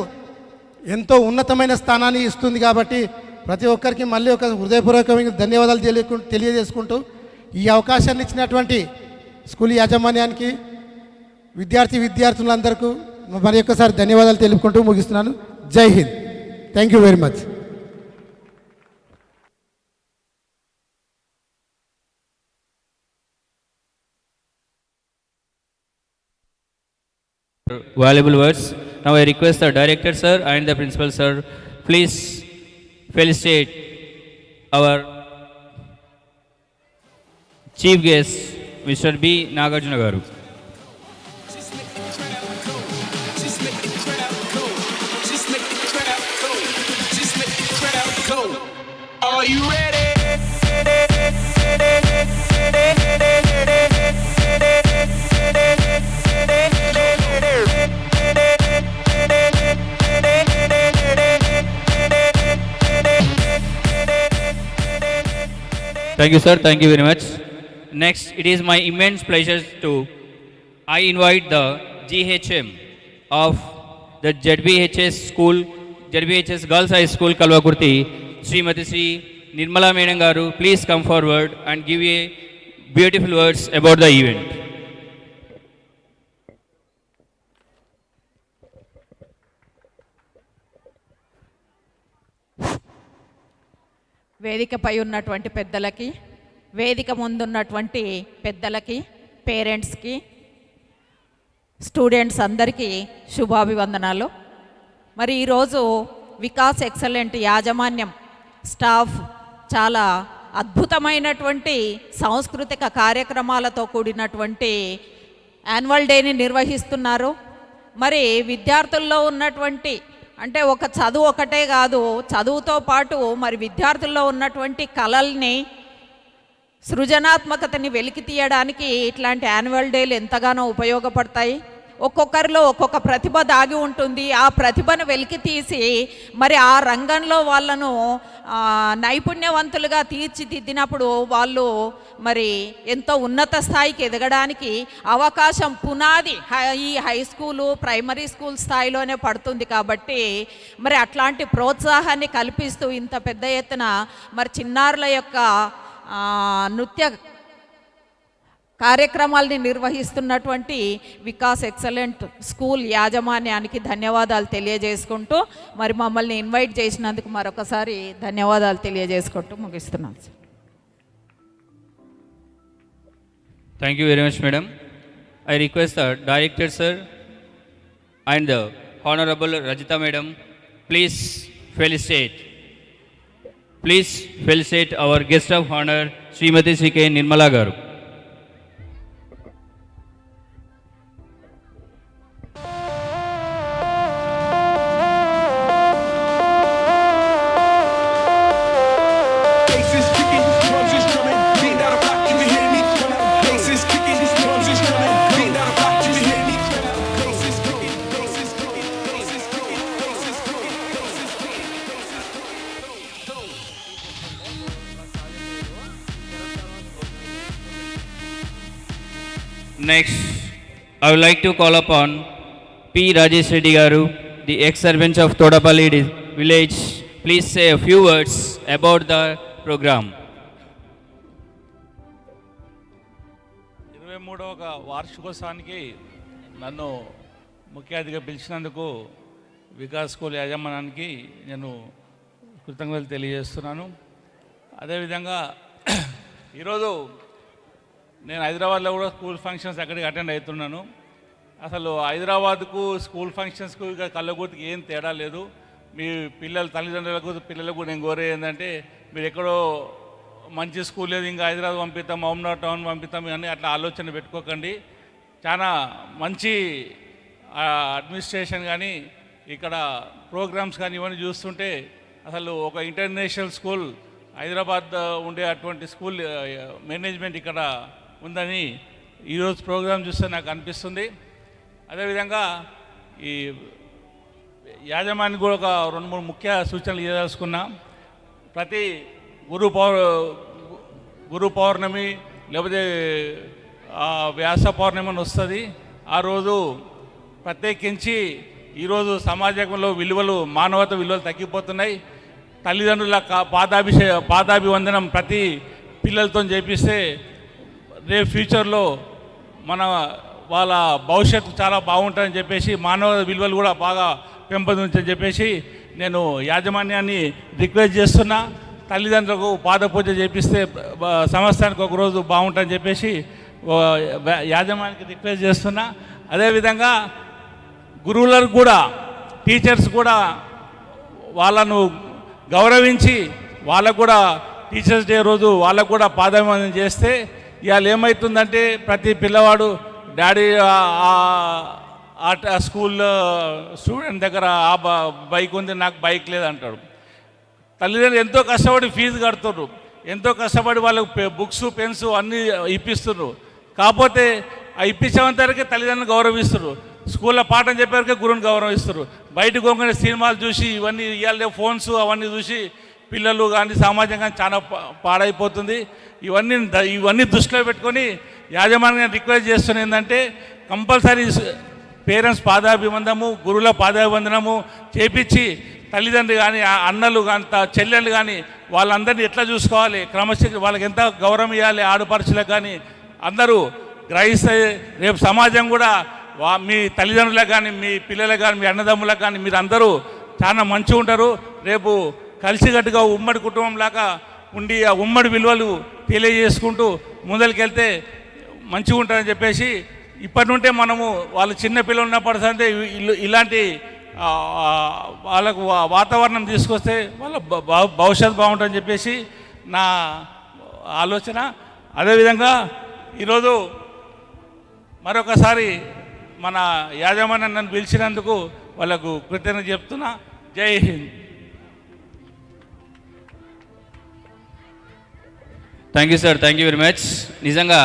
ఎంతో ఉన్నతమైన స్థానాన్ని ఇస్తుంది. కాబట్టి ప్రతి ఒక్కరికి మళ్ళీ ఒక హృదయపూర్వకమైన ధన్యవాదాలు తెలియజేసుకుంటూ ఈ అవకాశాన్ని ఇచ్చినటువంటి స్కూల్ యాజమాన్యానికి విద్యార్థులందరికీ మరి ఒక్కసారి ధన్యవాదాలు తెలుపుకుంటూ ముగిస్తున్నాను. జై Hind. Thank you very much. Valuable words. Now I request the director sir and the principal sir, please felicitate our chief guest, Mr. B. Nagarjuna Garu. Are you ready? Thank you, sir. Thank you very much. Next, it is my immense pleasure to invite the GHM of the ZBHS School, ZBHS Girls High School, Kalvakurti, Srimati Sri Nirmala Madam Garu. Please come forward and give a beautiful words about the event. వేదికపై ఉన్నటువంటి పెద్దలకి, వేదిక ముందున్నటువంటి పెద్దలకి, పేరెంట్స్కి, students అందరికీ శుభాభివందనాలు. మరి ఈరోజు వికాస్ ఎక్సలెంట్ యాజమాన్యం స్టాఫ్ చాలా అద్భుతమైనటువంటి సాంస్కృతిక కార్యక్రమాలతో కూడినటువంటి యాన్యువల్ డేని నిర్వహిస్తున్నారు. మరి విద్యార్థుల్లో ఉన్నటువంటి అంటే ఒక చదువు ఒకటే కాదు, చదువుతో పాటు మరి విద్యార్థుల్లో ఉన్నటువంటి కళల్ని, సృజనాత్మకతని వెలికి తీయడానికి ఇట్లాంటి యాన్యువల్ డేలు ఎంతగానో ఉపయోగపడతాయి. ఒక్కొక్కరిలో ఒక్కొక్క ప్రతిభ దాగి ఉంటుంది. ఆ ప్రతిభను వెలికి తీసి మరి ఆ రంగంలో వాళ్ళను నైపుణ్యవంతులుగా తీర్చిదిద్దినప్పుడు వాళ్ళు మరి ఎంతో ఉన్నత స్థాయికి ఎదగడానికి అవకాశం పునాది ఈ హై స్కూలు, ప్రైమరీ స్కూల్ స్థాయిలోనే పడుతుంది. కాబట్టి మరి అట్లాంటి ప్రోత్సాహాన్ని కల్పిస్తూ ఇంత పెద్ద ఎత్తున మరి చిన్నారుల యొక్క నృత్య కార్యక్రమాల్ని నిర్వహిస్తున్నటువంటి వికాస్ ఎక్సలెంట్ స్కూల్ యాజమాన్యానికి ధన్యవాదాలు తెలియజేసుకుంటూ మరి మమ్మల్ని ఇన్వైట్ చేసినందుకు మరొకసారి ధన్యవాదాలు తెలియజేసుకుంటూ ముగిస్తున్నాను. Thank you very much, madam. I request the director sir and the Honorable Rajita madam, please felicitate our guest of honor, Srimati Sri K. Nirmala Garu. Next, I would like to call upon P. Rajesh Reddy Garu, the ex-servant of Todapalli village. Please say a few words about the program. 23వ వార్షికోత్సవానికి నన్ను ముఖ్య అతిథిగా పిలిచినందుకు Vikas school యాజమాన్యానికి నేను కృతజ్ఞతలు తెలియజేస్తున్నాను. అదేవిధంగా ఈరోజు నేను హైదరాబాద్లో కూడా స్కూల్ ఫంక్షన్స్ అక్కడికి అటెండ్ అవుతున్నాను. అసలు హైదరాబాద్కు స్కూల్ ఫంక్షన్స్కు ఇక కళ్ళగుర్తికి ఏం తేడా లేదు. మీ పిల్లలకు నేను కోరేది ఏంటంటే మీరు ఎక్కడో మంచి స్కూల్ లేదు ఇంకా హైదరాబాద్ పంపిస్తాం, మహబూబ్నగర్ టౌన్ పంపిస్తాం అని అట్లా ఆలోచన పెట్టుకోకండి. చాలా మంచి అడ్మినిస్ట్రేషన్ కానీ ఇక్కడ ప్రోగ్రామ్స్ కానీ ఇవన్నీ చూస్తుంటే అసలు ఒక ఇంటర్నేషనల్ స్కూల్ హైదరాబాద్ ఉండే అటువంటి స్కూల్ మేనేజ్మెంట్ ఇక్కడ ఉందని ఈరోజు ప్రోగ్రాం చూస్తే నాకు అనిపిస్తుంది. అదేవిధంగా ఈ యాజమాన్యానికి కూడా ఒక 2-3 ముఖ్య సూచనలు ఇవ్వదలుచుకున్నా. ప్రతి గురు పౌర్ణమి లేకపోతే వ్యాస పౌర్ణమి అని వస్తుంది. ఆ రోజు ప్రత్యేకించి ఈరోజు సమాజంలో విలువలు మానవత విలువలు తగ్గిపోతున్నాయి. తల్లిదండ్రుల పాదాభివందనం ప్రతి పిల్లలతో చేపిస్తే రేపు ఫ్యూచర్లో వాళ్ళ భవిష్యత్తు చాలా బాగుంటుందని చెప్పేసి మానవ విలువలు కూడా బాగా పెంపొందించని చెప్పేసి నేను యాజమాన్యాన్ని రిక్వెస్ట్ చేస్తున్నా. తల్లిదండ్రులకు పాదపూజ చేపిస్తే సంవత్సరానికి ఒకరోజు బాగుంటుందని చెప్పేసి యాజమాన్యానికి రిక్వెస్ట్ చేస్తున్నా. అదేవిధంగా గురువులకు కూడా, టీచర్స్ కూడా వాళ్ళను గౌరవించి వాళ్ళకు కూడా టీచర్స్ డే రోజు వాళ్ళకు కూడా పాదాభివందనం చేస్తే ఇవాళ ఏమవుతుందంటే ప్రతి పిల్లవాడు డాడీ స్కూల్లో స్టూడెంట్ దగ్గర బైక్ ఉంది, నాకు బైక్ లేదంటాడు. తల్లిదండ్రులు ఎంతో కష్టపడి ఫీజు కడుతున్నారు, ఎంతో కష్టపడి వాళ్ళకు బుక్స్ పెన్స్ అన్నీ ఇప్పిస్తున్నారు. కాకపోతే ఆ ఇప్పించేంత వరకే తల్లిదండ్రులు గౌరవిస్తారు, స్కూల్లో పాఠం చెప్పేవరకే గురువుని గౌరవిస్తారు. బయటకు పోగానే సినిమాలు చూసి ఇవన్నీ ఇవాళ ఫోన్స్ అవన్నీ చూసి పిల్లలు కానీ సమాజం కానీ చాలా పాడైపోతుంది. ఇవన్నీ దృష్టిలో పెట్టుకొని యాజమాన్యాన్ని రిక్వెస్ట్ చేస్తున్న ఏంటంటే కంపల్సరీ పేరెంట్స్ పాదాభివందనము, గురువుల పాదాభివందనము చేపించి తల్లిదండ్రులు కానీ అన్నలు కానీ చెల్లెళ్ళు కానీ వాళ్ళందరినీ ఎట్లా చూసుకోవాలి, క్రమశిక్షణ వాళ్ళకి ఎంత గౌరవం ఇవ్వాలి, ఆడపడుచులకు కానీ అందరూ గ్రహిస్తే రేపు సమాజం కూడా మీ తల్లిదండ్రులకు కానీ మీ పిల్లలకు కానీ మీ అన్నదమ్ములకు కానీ మీరు అందరూ చాలా మంచిగా ఉంటారు. రేపు కలిసికట్టుగా ఉమ్మడి కుటుంబంలాగా ఉండి ఆ ఉమ్మడి విలువలు తెలియజేసుకుంటూ ముందరికెళ్తే మంచిగా ఉంటుందని చెప్పేసి ఇప్పటి నుండే మనము వాళ్ళు చిన్న పిల్లలు ఉన్నప్పటి అంటే ఇలాంటి వాళ్ళకు వాతావరణం తీసుకొస్తే వాళ్ళ భవిష్యత్తు బాగుంటుందని చెప్పేసి నా ఆలోచన. అదేవిధంగా ఈరోజు మరొకసారి మన యాజమాన్యం నన్ను పిలిచినందుకు వాళ్ళకు కృతజ్ఞత చెప్తున్నా. జై Hind. Thank you sir, thank you very much. నిజంగా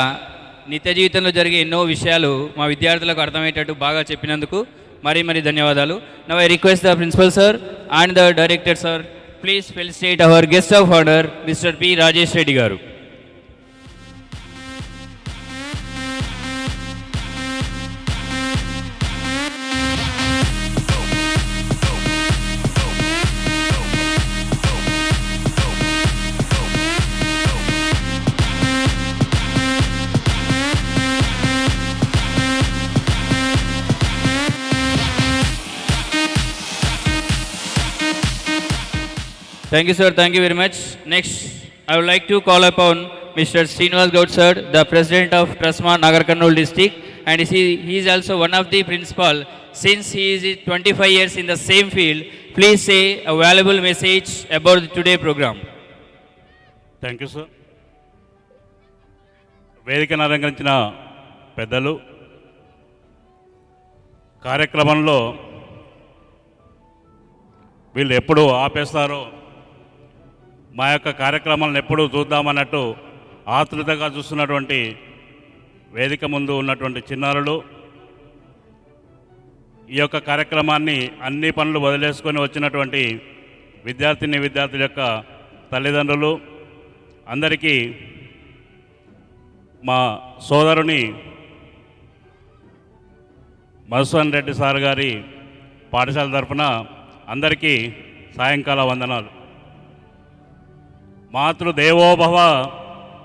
నిత్య జీవితంలో జరిగే ఎన్నో విషయాలు మా విద్యార్థులకు అర్థమయ్యేటట్టు బాగా చెప్పినందుకు మరీ ధన్యవాదాలు. Now I request the principal sir and the director sir, please felicitate our guest of honour mister P Rajesh Reddy గారు. Thank you, sir. Thank you very much. Next, I would like to call upon Mr. Srinivas Gaud, sir, the President of Trasma Nagar Karnool district, and he is also one of the principal. Since he is 25 years in the same field, please say a valuable message about today's program. Thank you, sir. వేదికను అలంకరించిన పెద్దలు, కార్యక్రమంలో వీళ్ళు ఎప్పుడు ఆపేస్తారో మా యొక్క కార్యక్రమాలను ఎప్పుడూ చూద్దామన్నట్టు ఆతృతగా చూస్తున్నటువంటి వేదిక ముందు ఉన్నటువంటి చిన్నారులు, ఈ యొక్క కార్యక్రమాన్ని అన్ని పనులు వదిలేసుకొని వచ్చినటువంటి విద్యార్థుల యొక్క తల్లిదండ్రులు అందరికీ మా సోదరుని మధుసూదన్ రెడ్డి సార్ గారి పాఠశాల తరఫున అందరికీ సాయంకాల వందనాలు. మాతృదేవోభవ,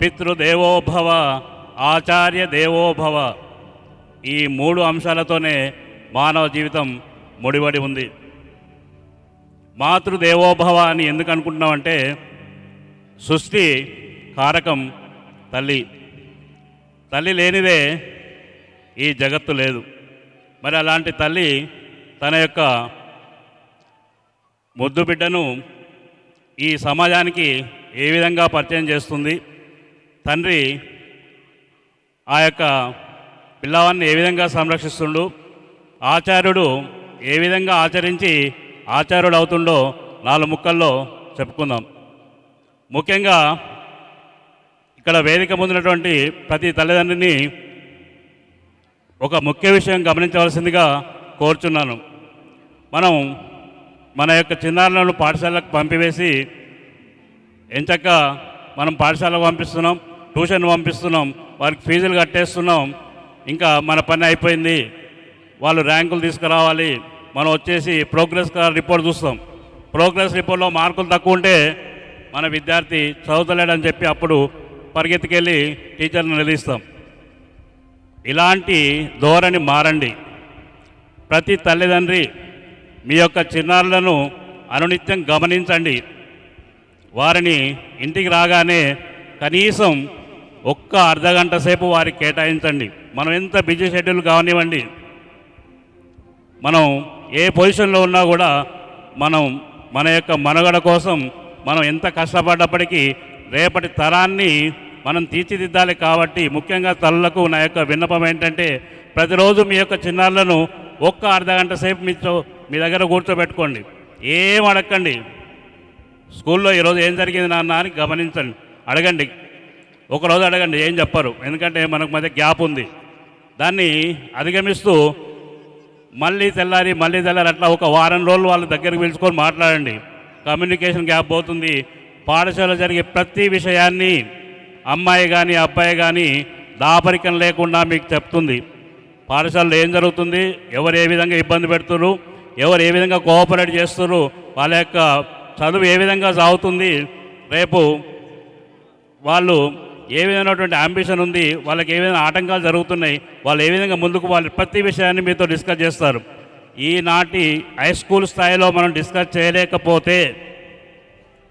పితృదేవోభవ, ఆచార్య దేవోభవ, ఈ మూడు అంశాలతోనే మానవ జీవితం ముడిపడి ఉంది. మాతృదేవోభవ అని ఎందుకు అనుకుంటున్నామంటే సృష్టి కారకం తల్లి. తల్లి లేనిదే ఈ జగత్తు లేదు. మరి అలాంటి తల్లి తన యొక్క ముద్దు బిడ్డను ఈ సమాజానికి ఏ విధంగా పరిచయం చేస్తుంది, తండ్రి ఆ యొక్క పిల్లవాడిని ఏ విధంగా సంరక్షిస్తుండు, ఆచార్యుడు ఏ విధంగా ఆచరించి ఆచార్యుడు అవుతుండో 4 ముక్కల్లో చెప్పుకుందాం. ముఖ్యంగా ఇక్కడ వేదిక ముందున్నటువంటి ప్రతి తల్లిదండ్రిని ఒక ముఖ్య విషయం గమనించవలసిందిగా కోరుచున్నాను. మనం మన యొక్క చిన్నారులను పాఠశాలకు పంపివేసి ఎంచక్క మనం పాఠశాలకు పంపిస్తున్నాం, ట్యూషన్ పంపిస్తున్నాం, వారికి ఫీజులు కట్టేస్తున్నాం, ఇంకా మన పని అయిపోయింది, వాళ్ళు ర్యాంకులు తీసుకురావాలి, మనం వచ్చేసి ప్రోగ్రెస్ రిపోర్ట్ చూస్తాం. ప్రోగ్రెస్ రిపోర్ట్లో మార్కులు తక్కువ ఉంటే మన విద్యార్థి చదువుతలేడని చెప్పి అప్పుడు పరిగెత్తుకెళ్ళి టీచర్ని నిలదీస్తాం. ఇలాంటి ధోరణి మారండి. ప్రతి తల్లిదండ్రి మీ యొక్క చిన్నారులను అనునిత్యం గమనించండి. వారిని ఇంటికి రాగానే కనీసం ఒక్క అర్ధగంట సేపు వారికి కేటాయించండి. మనం ఎంత బిజీ షెడ్యూల్ కానివ్వండి, మనం ఏ పొజిషన్లో ఉన్నా కూడా మన యొక్క మనుగడ కోసం మనం ఎంత కష్టపడ్డప్పటికీ రేపటి తరాన్ని మనం తీర్చిదిద్దాలి. కాబట్టి ముఖ్యంగా తల్లులకు నా యొక్క విన్నపం ఏంటంటే, ప్రతిరోజు మీ యొక్క చిన్నారులను ఒక్క అర్ధగంట సేపు మీ దగ్గర కూర్చోబెట్టుకోండి. ఏం అడగండి. స్కూల్లో ఈరోజు ఏం జరిగింది నాన్న అని గమనించండి, అడగండి. ఒకరోజు అడగండి, ఏం చెప్పరు. ఎందుకంటే మనకు మధ్య గ్యాప్ ఉంది. దాన్ని అధిగమిస్తూ మళ్ళీ తెల్లారి అట్లా ఒక వారం రోజులు వాళ్ళ దగ్గరికి పిలుచుకొని మాట్లాడండి. కమ్యూనికేషన్ గ్యాప్ పోతుంది. పాఠశాల జరిగే ప్రతి విషయాన్ని అమ్మాయి కానీ అబ్బాయి కానీ దాపరికం లేకుండా మీకు చెప్తుంది. పాఠశాలలో ఏం జరుగుతుంది, ఎవరు ఏ విధంగా ఇబ్బంది పెడుతున్నారు, ఎవరు ఏ విధంగా కోఆపరేట్ చేస్తున్నారు, వాళ్ళ యొక్క చదువు ఏ విధంగా సాగుతుంది, రేపు వాళ్ళు ఏ విధమైనటువంటి అంబిషన్ ఉంది, వాళ్ళకి ఏ విధంగా ఆటంకాలు జరుగుతున్నాయి, వాళ్ళు ఏ విధంగా ముందుకు వాళ్ళ ప్రతి విషయాన్ని మీతో డిస్కస్ చేస్తారు. ఈనాటి హై స్కూల్ స్థాయిలో మనం డిస్కస్ చేయలేకపోతే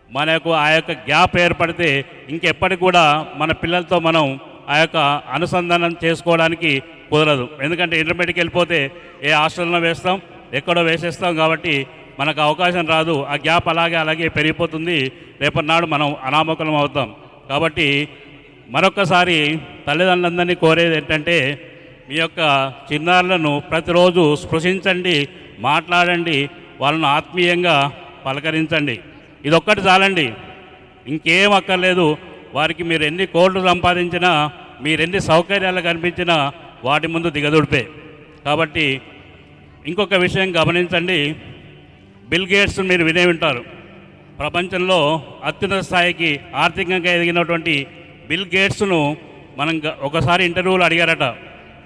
మనకు ఆ యొక్క గ్యాప్ ఏర్పడితే ఇంకెప్పటికి కూడా మన పిల్లలతో మనం ఆ యొక్క అనుసంధానం చేసుకోవడానికి కుదరదు. ఎందుకంటే ఇంటర్మీడియట్కి వెళ్ళిపోతే ఏ హాస్టల్లో వేస్తాం, ఎక్కడో వేసేస్తాం. కాబట్టి మనకు అవకాశం రాదు. ఆ గ్యాప్ అలాగే పెరిగిపోతుంది. రేపటి నాడు మనం అనామకులం అవుతాం. కాబట్టి మరొక్కసారి తల్లిదండ్రులందరినీ కోరేది ఏంటంటే, మీ యొక్క చిన్నారులను ప్రతిరోజు స్పృశించండి, మాట్లాడండి, వాళ్ళను ఆత్మీయంగా పలకరించండి. ఇదొక్కటి చాలండి, ఇంకేం అక్కర్లేదు. వారికి మీరు ఎన్ని కోట్లు సంపాదించినా, మీరెన్ని సౌకర్యాలు కనిపించినా వాటి ముందు దిగదుడిపే. కాబట్టి ఇంకొక విషయం గమనించండి. బిల్ గేట్స్ మీరు వినే ఉంటారు. ప్రపంచంలో అత్యున్నత స్థాయికి ఆర్థికంగా ఎదిగినటువంటి బిల్ గేట్స్ను మనం ఒకసారి ఇంటర్వ్యూలో అడిగారట,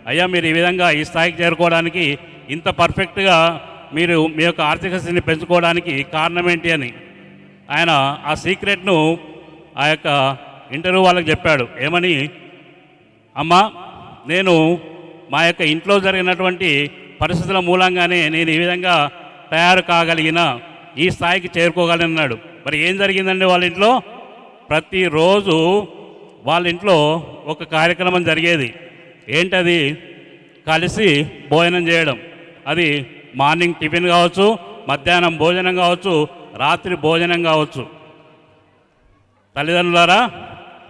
అయ్యా మీరు ఈ విధంగా ఈ స్థాయికి చేరుకోవడానికి, ఇంత పర్ఫెక్ట్గా మీరు మీ యొక్క ఆర్థిక స్థితిని పెంచుకోవడానికి కారణం ఏంటి అని. ఆయన ఆ సీక్రెట్ను ఆ యొక్క ఇంటర్వ్యూ వాళ్ళకి చెప్పాడు. ఏమని, అమ్మా నేను మా యొక్క ఇంట్లో జరిగినటువంటి పరిస్థితుల మూలంగానే నేను ఈ విధంగా తయారు కాగలిగిన, ఈ స్థాయికి చేరుకోగలనన్నాడు. మరి ఏం జరిగిందండి వాళ్ళ ఇంట్లో? ప్రతిరోజు వాళ్ళ ఇంట్లో ఒక కార్యక్రమం జరిగేది. ఏంటది? కలిసి భోజనం చేయడం. అది మార్నింగ్ టిఫిన్ కావచ్చు, మధ్యాహ్నం భోజనం కావచ్చు, రాత్రి భోజనం కావచ్చు. తల్లిదండ్రులారా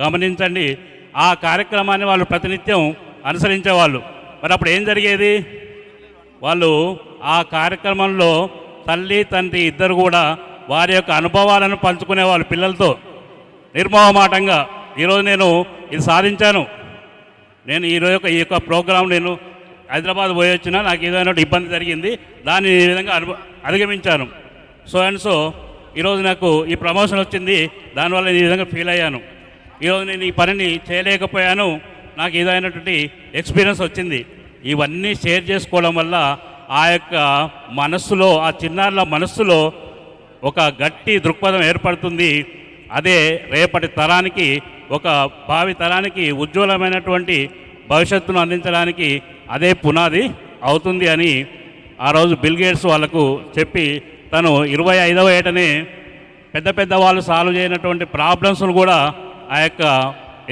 గమనించండి, ఆ కార్యక్రమాన్ని వాళ్ళు ప్రతినిత్యం అనుసరించేవాళ్ళు. మరి అప్పుడు ఏం జరిగేది? వాళ్ళు ఆ కార్యక్రమంలో తల్లి తండ్రి ఇద్దరు కూడా వారి యొక్క అనుభవాలను పంచుకునేవాళ్ళు పిల్లలతో నిర్మోహమాటంగా. ఈరోజు నేను ఇది సాధించాను, నేను ఈ యొక్క ప్రోగ్రాం నేను హైదరాబాద్ పోయి వచ్చినా నాకు ఏదైనా ఇబ్బంది జరిగింది, దాన్ని ఈ విధంగా అధిగమించాను. సో అండ్ సో ఈరోజు నాకు ఈ ప్రమోషన్ వచ్చింది, దానివల్ల నేను ఈ విధంగా ఫీల్ అయ్యాను. ఈరోజు నేను ఈ పనిని చేయలేకపోయాను, నాకు ఏదైనటువంటి ఎక్స్పీరియన్స్ వచ్చింది. ఇవన్నీ షేర్ చేసుకోవడం వల్ల ఆ యొక్క మనస్సులో, ఆ చిన్నారుల మనస్సులో ఒక గట్టి దృక్పథం ఏర్పడుతుంది. అదే రేపటి తరానికి, ఒక భావి తరానికి ఉజ్వలమైనటువంటి భవిష్యత్తును అందించడానికి అదే పునాది అవుతుంది అని ఆ రోజు బిల్ గేట్స్ వాళ్ళకు చెప్పి, తను 25వ ఏటనే పెద్ద వాళ్ళు సాల్వ్ చేయనటువంటి ప్రాబ్లమ్స్ను కూడా, ఆ యొక్క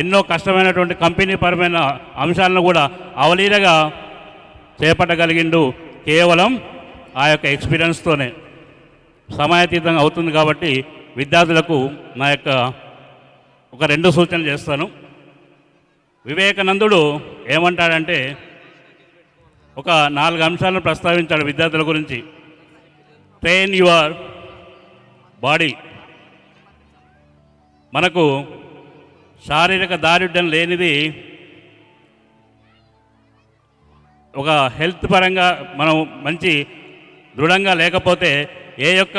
ఎన్నో కష్టమైనటువంటి కంపెనీ పరమైన అంశాలను కూడా అవలీలగా చేపట్టగలిగిండు. కేవలం ఆ యొక్క ఎక్స్పీరియన్స్తోనే సమయాతీతంగా అవుతుంది. కాబట్టి విద్యార్థులకు నా యొక్క ఒక 2 సూచనలు చేస్తాను. వివేకానందుడు ఏమంటాడంటే, ఒక 4 అంశాలను ప్రస్తావించాడు విద్యార్థుల గురించి. Train your body. మనకు శారీరక దారుఢ్యం లేనిది, ఒక హెల్త్ పరంగా మనం మంచి దృఢంగా లేకపోతే ఏ యొక్క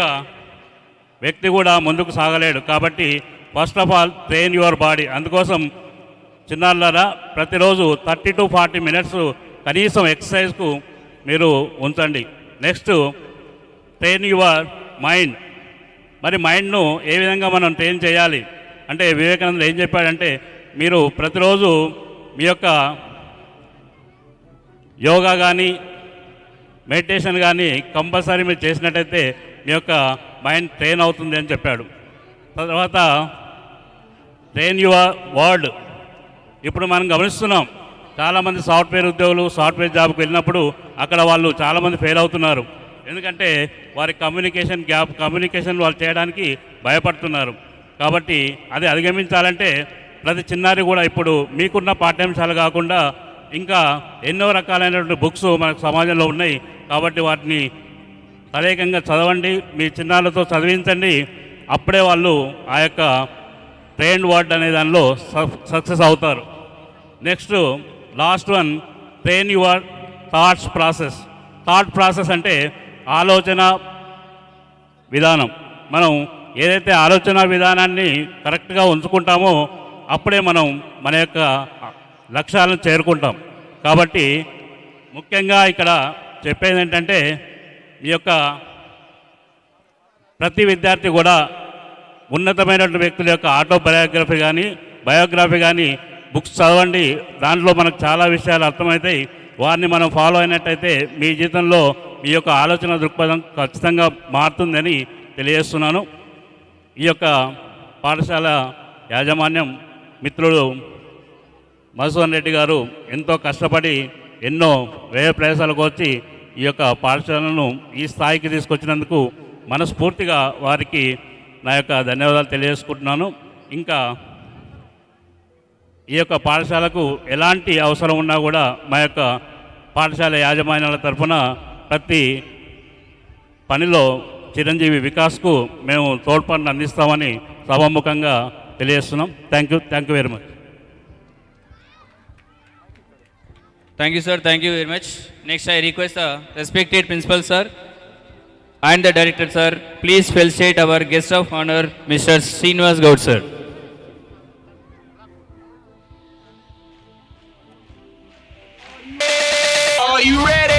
వ్యక్తి కూడా ముందుకు సాగలేడు. కాబట్టి first of all train your body. అందుకోసం చిన్నారులారా ప్రతిరోజు 30 to 40 minutes కనీసం ఎక్సర్సైజ్కు మీరు ఉంచండి. Next train your mind. మరి మైండ్ను ఏ విధంగా మనం ట్రైన్ చేయాలి అంటే వివేకానంద ఏం చెప్పాడంటే, మీరు ప్రతిరోజు మీ యొక్క యోగా కానీ మెడిటేషన్ కానీ కంపల్సరీ మీరు చేసినట్టయితే మీ యొక్క మైండ్ ట్రైన్ అవుతుంది అని చెప్పాడు. తర్వాత ట్రైన్ యువర్ వర్డ్. ఇప్పుడు మనం గమనిస్తున్నాం, చాలామంది సాఫ్ట్వేర్ ఉద్యోగులు సాఫ్ట్వేర్ జాబ్కి వెళ్ళినప్పుడు అక్కడ వాళ్ళు చాలామంది ఫెయిల్ అవుతున్నారు. ఎందుకంటే వారి కమ్యూనికేషన్ వాళ్ళు చేయడానికి భయపడుతున్నారు. కాబట్టి అది అధిగమించాలంటే ప్రతి చిన్నారి కూడా ఇప్పుడు మీకున్న పాఠ్యాంశాలు కాకుండా ఇంకా ఎన్నో రకాలైనటువంటి బుక్స్ మనకు సమాజంలో ఉన్నాయి. కాబట్టి వాటిని తదేకంగా చదవండి, మీ చిన్నారులతో చదివించండి. అప్పుడే వాళ్ళు ఆ యొక్క ట్రైన్ వర్డ్ అనే దానిలో సక్సెస్ అవుతారు. Next last one, train your thoughts process. Thought process అంటే ఆలోచన విధానం. మనం ఏదైతే ఆలోచన విధానాన్ని కరెక్ట్గా ఉంచుకుంటామో అప్పుడే మనం మన యొక్క లక్ష్యాలను చేరుకుంటాం. కాబట్టి ముఖ్యంగా ఇక్కడ చెప్పేది ఏంటంటే, ఈ యొక్క ప్రతి విద్యార్థి కూడా ఉన్నతమైనటువంటి వ్యక్తుల యొక్క బయోగ్రఫీ కానీ బుక్స్ చదవండి. దాంట్లో మనకు చాలా విషయాలు అర్థమవుతాయి. వారిని మనం ఫాలో అయినట్టయితే మీ జీవితంలో మీ యొక్క ఆలోచన దృక్పథం ఖచ్చితంగా మారుతుందని తెలియజేస్తున్నాను. ఈ యొక్క పాఠశాల యాజమాన్యం మిత్రుడు మధుసూదన్ రెడ్డి గారు ఎంతో కష్టపడి ఎన్నో వ్యయ ప్రయాసాలకు వచ్చి ఈ యొక్క పాఠశాలను ఈ స్థాయికి తీసుకొచ్చినందుకు మనస్ఫూర్తిగా వారికి నా యొక్క ధన్యవాదాలు తెలియజేసుకుంటున్నాను. ఇంకా ఈ యొక్క పాఠశాలకు ఎలాంటి అవసరం ఉన్నా కూడా మా యొక్క పాఠశాల యాజమాన్యాల తరఫున ప్రతి పనిలో చిరంజీవి వికాస్కు మేము తోడ్పాటును అందిస్తామని సభాముఖంగా తెలియజేస్తున్నాం. Thank you very much. Thank you, sir. Thank you very much. Next, I request the respected principal, sir, and the director, sir. Please felicitate our guest of honor, Mr. Srinivas Gaud, sir. Are you ready?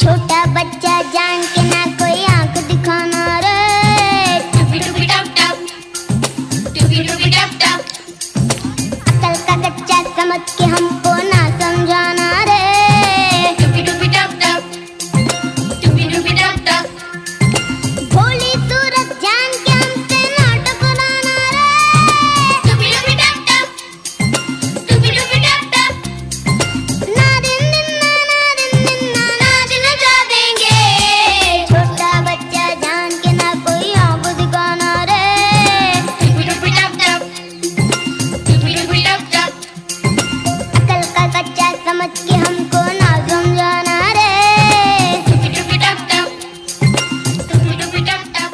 छोटा बच्चा जान के ना कोई आंख दिखाना रे, टुपी टुपी टप टप, टुपी टुपी टप टप। अकल का कच्चा समझ के हमको ना समझाना रे, टुपी टुपी टप टप, टुपी टुपी टप टप। भोली सूरत जान के हमसे ना टकराना रे, टुपी टुपी टप टप, टुपी टुपी टप टप। ना दिन दिन ना नाच नचा देंगे, छोटा बच्चा जान के ना कोई आंख दिखाना रे, टुपी टुपी टप टप, टुपी टुपी टप टप। अकल का कच्चा समझ के हमको ना समझाना रे, टुपी टुपी टप टप, टुपी टुपी टप टप।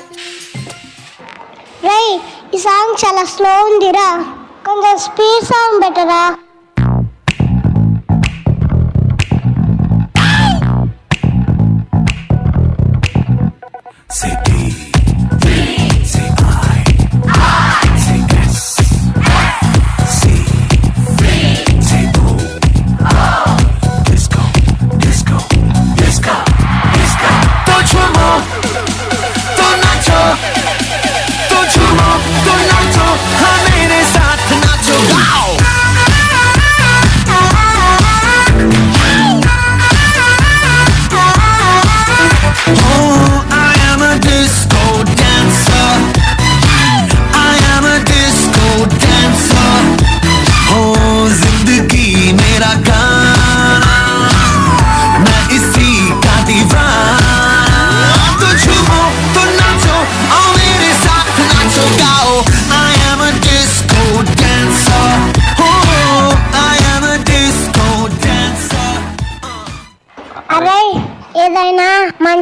రేయ్, ఈ సాంగ్ చాలా స్లో ఉందిరా, కొంచెం స్పీడ్ సాంగ్ బెటరా. Say D, say I, say S, C, say O. Disco, disco, disco, disco. तो झूमो, तो नाचो, तो झूमो, तो नाचो, हाँ मेरे साथ नाचो. Wow!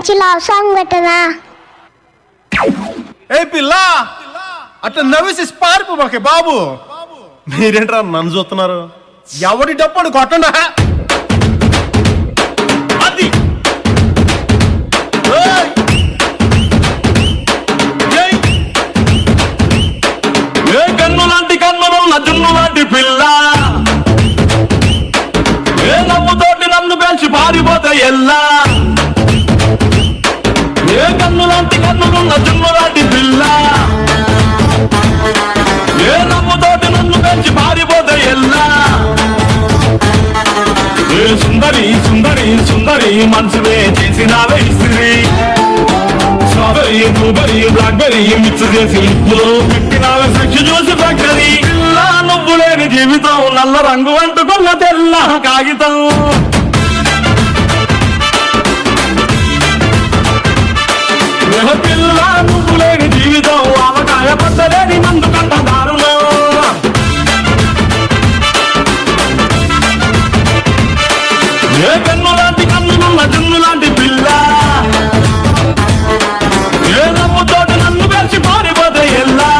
మంచి లవ్ సాంగ్ పెట్టనా? ఏ పిల్ల అట్లా నవ్వేసి పారిపోమాకే బాబు. మీరేంట్రా నన్ను చూస్తున్నారు? ఎవడి డప్పుడు కొట్టండా అది. ఏయ్! ఏయ్! ఏ కన్ను లాంటి కన్నులున్న జున్ను లాంటి పిల్ల, ఏ నవ్వుతోటి నన్ను పెంచి పారిపోతే ఎల్లా. ఏ కన్ను లాంటి కన్నులున్న జున్ను లాంటి పిల్ల, ఏ నవ్వుతోటి నన్ను పెంచి పారిపోతే ఎల్లా. ఏ సుందరి సుందరి సుందరి మనసువే చేసినావే ఇస్త్రీ. స్ట్రాబెరీ బ్లూబెరీ బ్లాక్బెరీ మిక్స్ చేసి లిప్పులో పెట్టినావే ఫ్రెష్ జ్యూస్ ఫ్యాక్టరీ. పిల్ల నువ్వు లేని జీవితం నల్ల రంగు అంటుకున్న తెల్ల కాగితం. పిల్ల నువ్వు లేని జీవితం ఆవకాయ పట్టలేని మందు కంట దారుణం. ఏ కన్ను లాంటి కన్నులున్న జున్ను లాంటి పిల్ల, ఏ నవ్వుతోటి నన్ను కలిసి పారిపోతే ఎల్లా.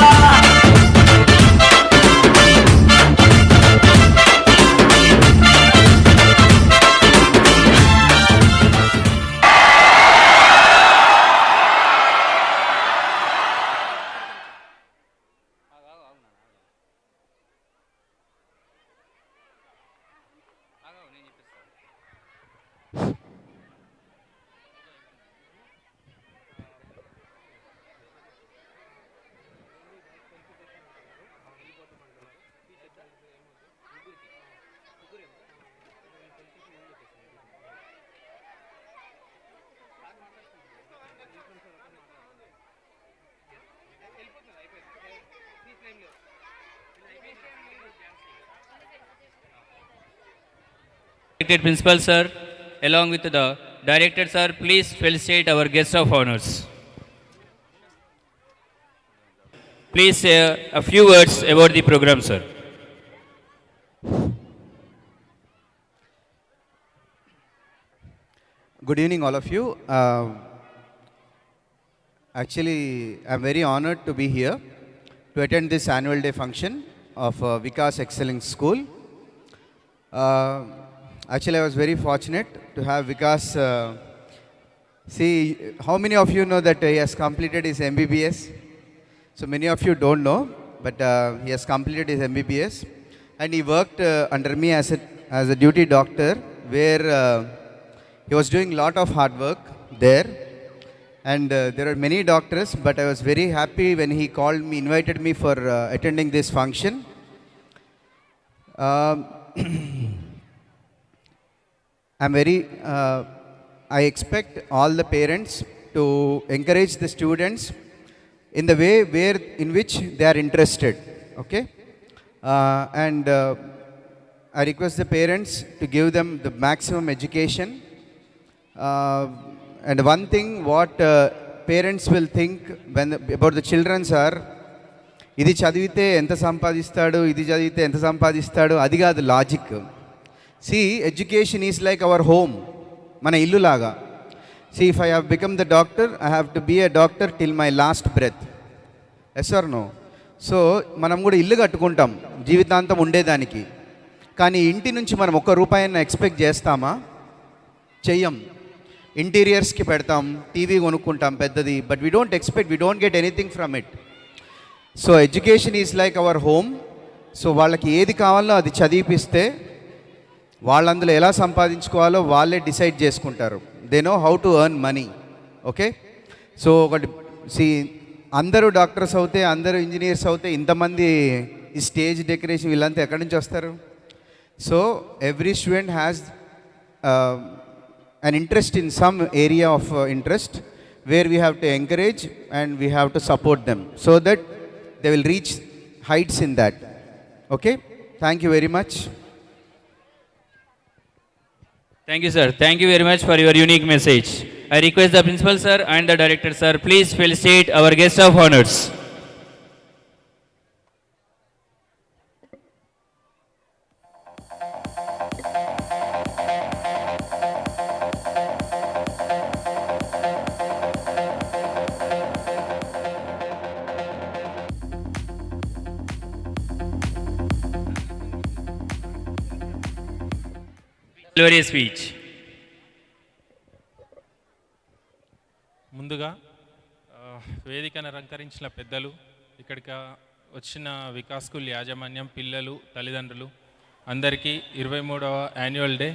Respected Principal Sir, along with the Director Sir, please felicitate our guest of honors. Please say a few words about the program, sir. Good evening, all of you. Actually, I'm very honored to be here to attend this annual day function of Vikas Excellence School. Actually, I was very fortunate to have Vikas. See, how many of you know that he has completed his MBBS? So many of you don't know, but he has completed his MBBS, and he worked under me as a duty doctor, where he was doing a lot of hard work there. And there are many doctors, but I was very happy when he called me, invited me for attending this function. I expect all the parents to encourage the students in the way in which they are interested. Okay, and I request the parents to give them the maximum education. And one thing what parents will think about the children are, ఇది చదివితే ఎంత సంపాదిస్తాడు, ఇది చదివితే ఎంత సంపాదిస్తాడు, అది కాదు logic. See, education is like our home, మన ఇల్లు లాగా. See, if I have become the doctor, I have to be a doctor till my last breath. Yes or no? So మనం కూడా ఇల్లు కట్టుకుంటాం జీవితాంతం ఉండేదానికి, కానీ ఇంటి నుంచి మనం ₹1 ఎక్స్పెక్ట్ చేస్తామా? చెయ్యం. ఇంటీరియర్స్కి పెడతాం, టీవీ కొనుక్కుంటాం పెద్దది, but we don't get anything from it. So education is like our home. So వాళ్ళకి ఏది కావాలో అది చదివిపిస్తే వాళ్ళందులో ఎలా సంపాదించుకోవాలో వాళ్ళే డిసైడ్ చేసుకుంటారు. They know how to earn money. Okay, so ఒకటి అందరూ డాక్టర్స్ అవుతే, అందరూ ఇంజనీర్స్ అవుతే, ఇంతమంది ఈ స్టేజ్ డెకరేషన్ వీళ్ళంతా ఎక్కడి నుంచి వస్తారు? So every student has an interest in some area of interest where we have to encourage and we have to support them so that they will reach heights in that. Okay, thank you very much. Thank you, sir. Thank you very much for your unique message. I request the Principal Sir and the Director Sir, please felicitate our guest of honors. delivery speech. ముందుగా వేదికను అలంకరించిన పెద్దలు, ఇక్కడికి వచ్చిన Vikas school యాజమాన్యం, పిల్లలు, తల్లిదండ్రులు అందరికీ 23వ యాన్యువల్ డే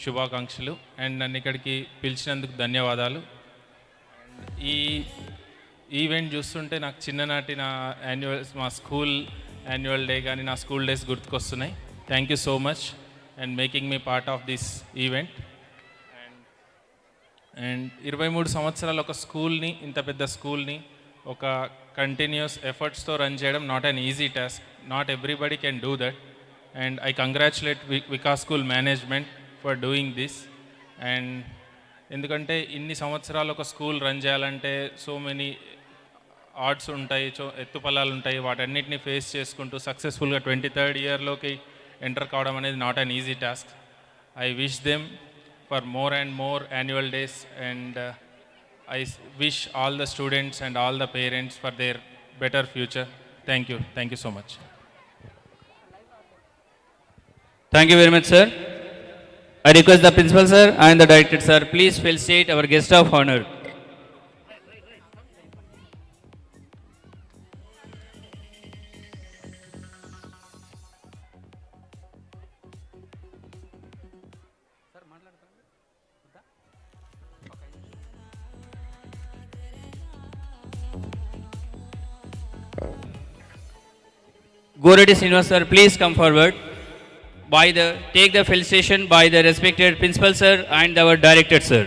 శుభాకాంక్షలు. అండ్ నన్ను ఇక్కడికి పిలిచినందుకు ధన్యవాదాలు. ఈ ఈవెంట్ చూస్తుంటే నాకు చిన్ననాటి మా స్కూల్ యాన్యువల్ డే కానీ నా స్కూల్ డేస్ గుర్తుకొస్తున్నాయి. Thank you so much and making me part of this event. And 23 సంవత్సరాలు ఒక స్కూల్ని, ఇంత పెద్ద స్కూల్ని ఒక కంటిన్యూస్ ఎఫర్ట్స్తో రన్ చేయడం not an easy task. Not everybody can do that. And I congratulate Vikas school management for doing this. And ఎందుకంటే ఇన్ని సంవత్సరాలు ఒక స్కూల్ రన్ చేయాలంటే సో మెనీ ఆర్ట్స్ ఉంటాయి, ఎత్తుపల్లాలు ఉంటాయి, వాటన్నిటిని ఫేస్ చేసుకుంటూ సక్సెస్ఫుల్గా 23rd ఇయర్లోకి ఎంటర్ కావడం అనేది not an easy task. I wish them for more and more annual days, and I wish all the students and all the parents for their better future. Thank you so much. Thank you very much, sir. I request the principal sir and the director sir, please felicitate our guest of honor. Goreddy Srinivas sir, please come forward. Take the felicitation by the respected principal sir and our director sir.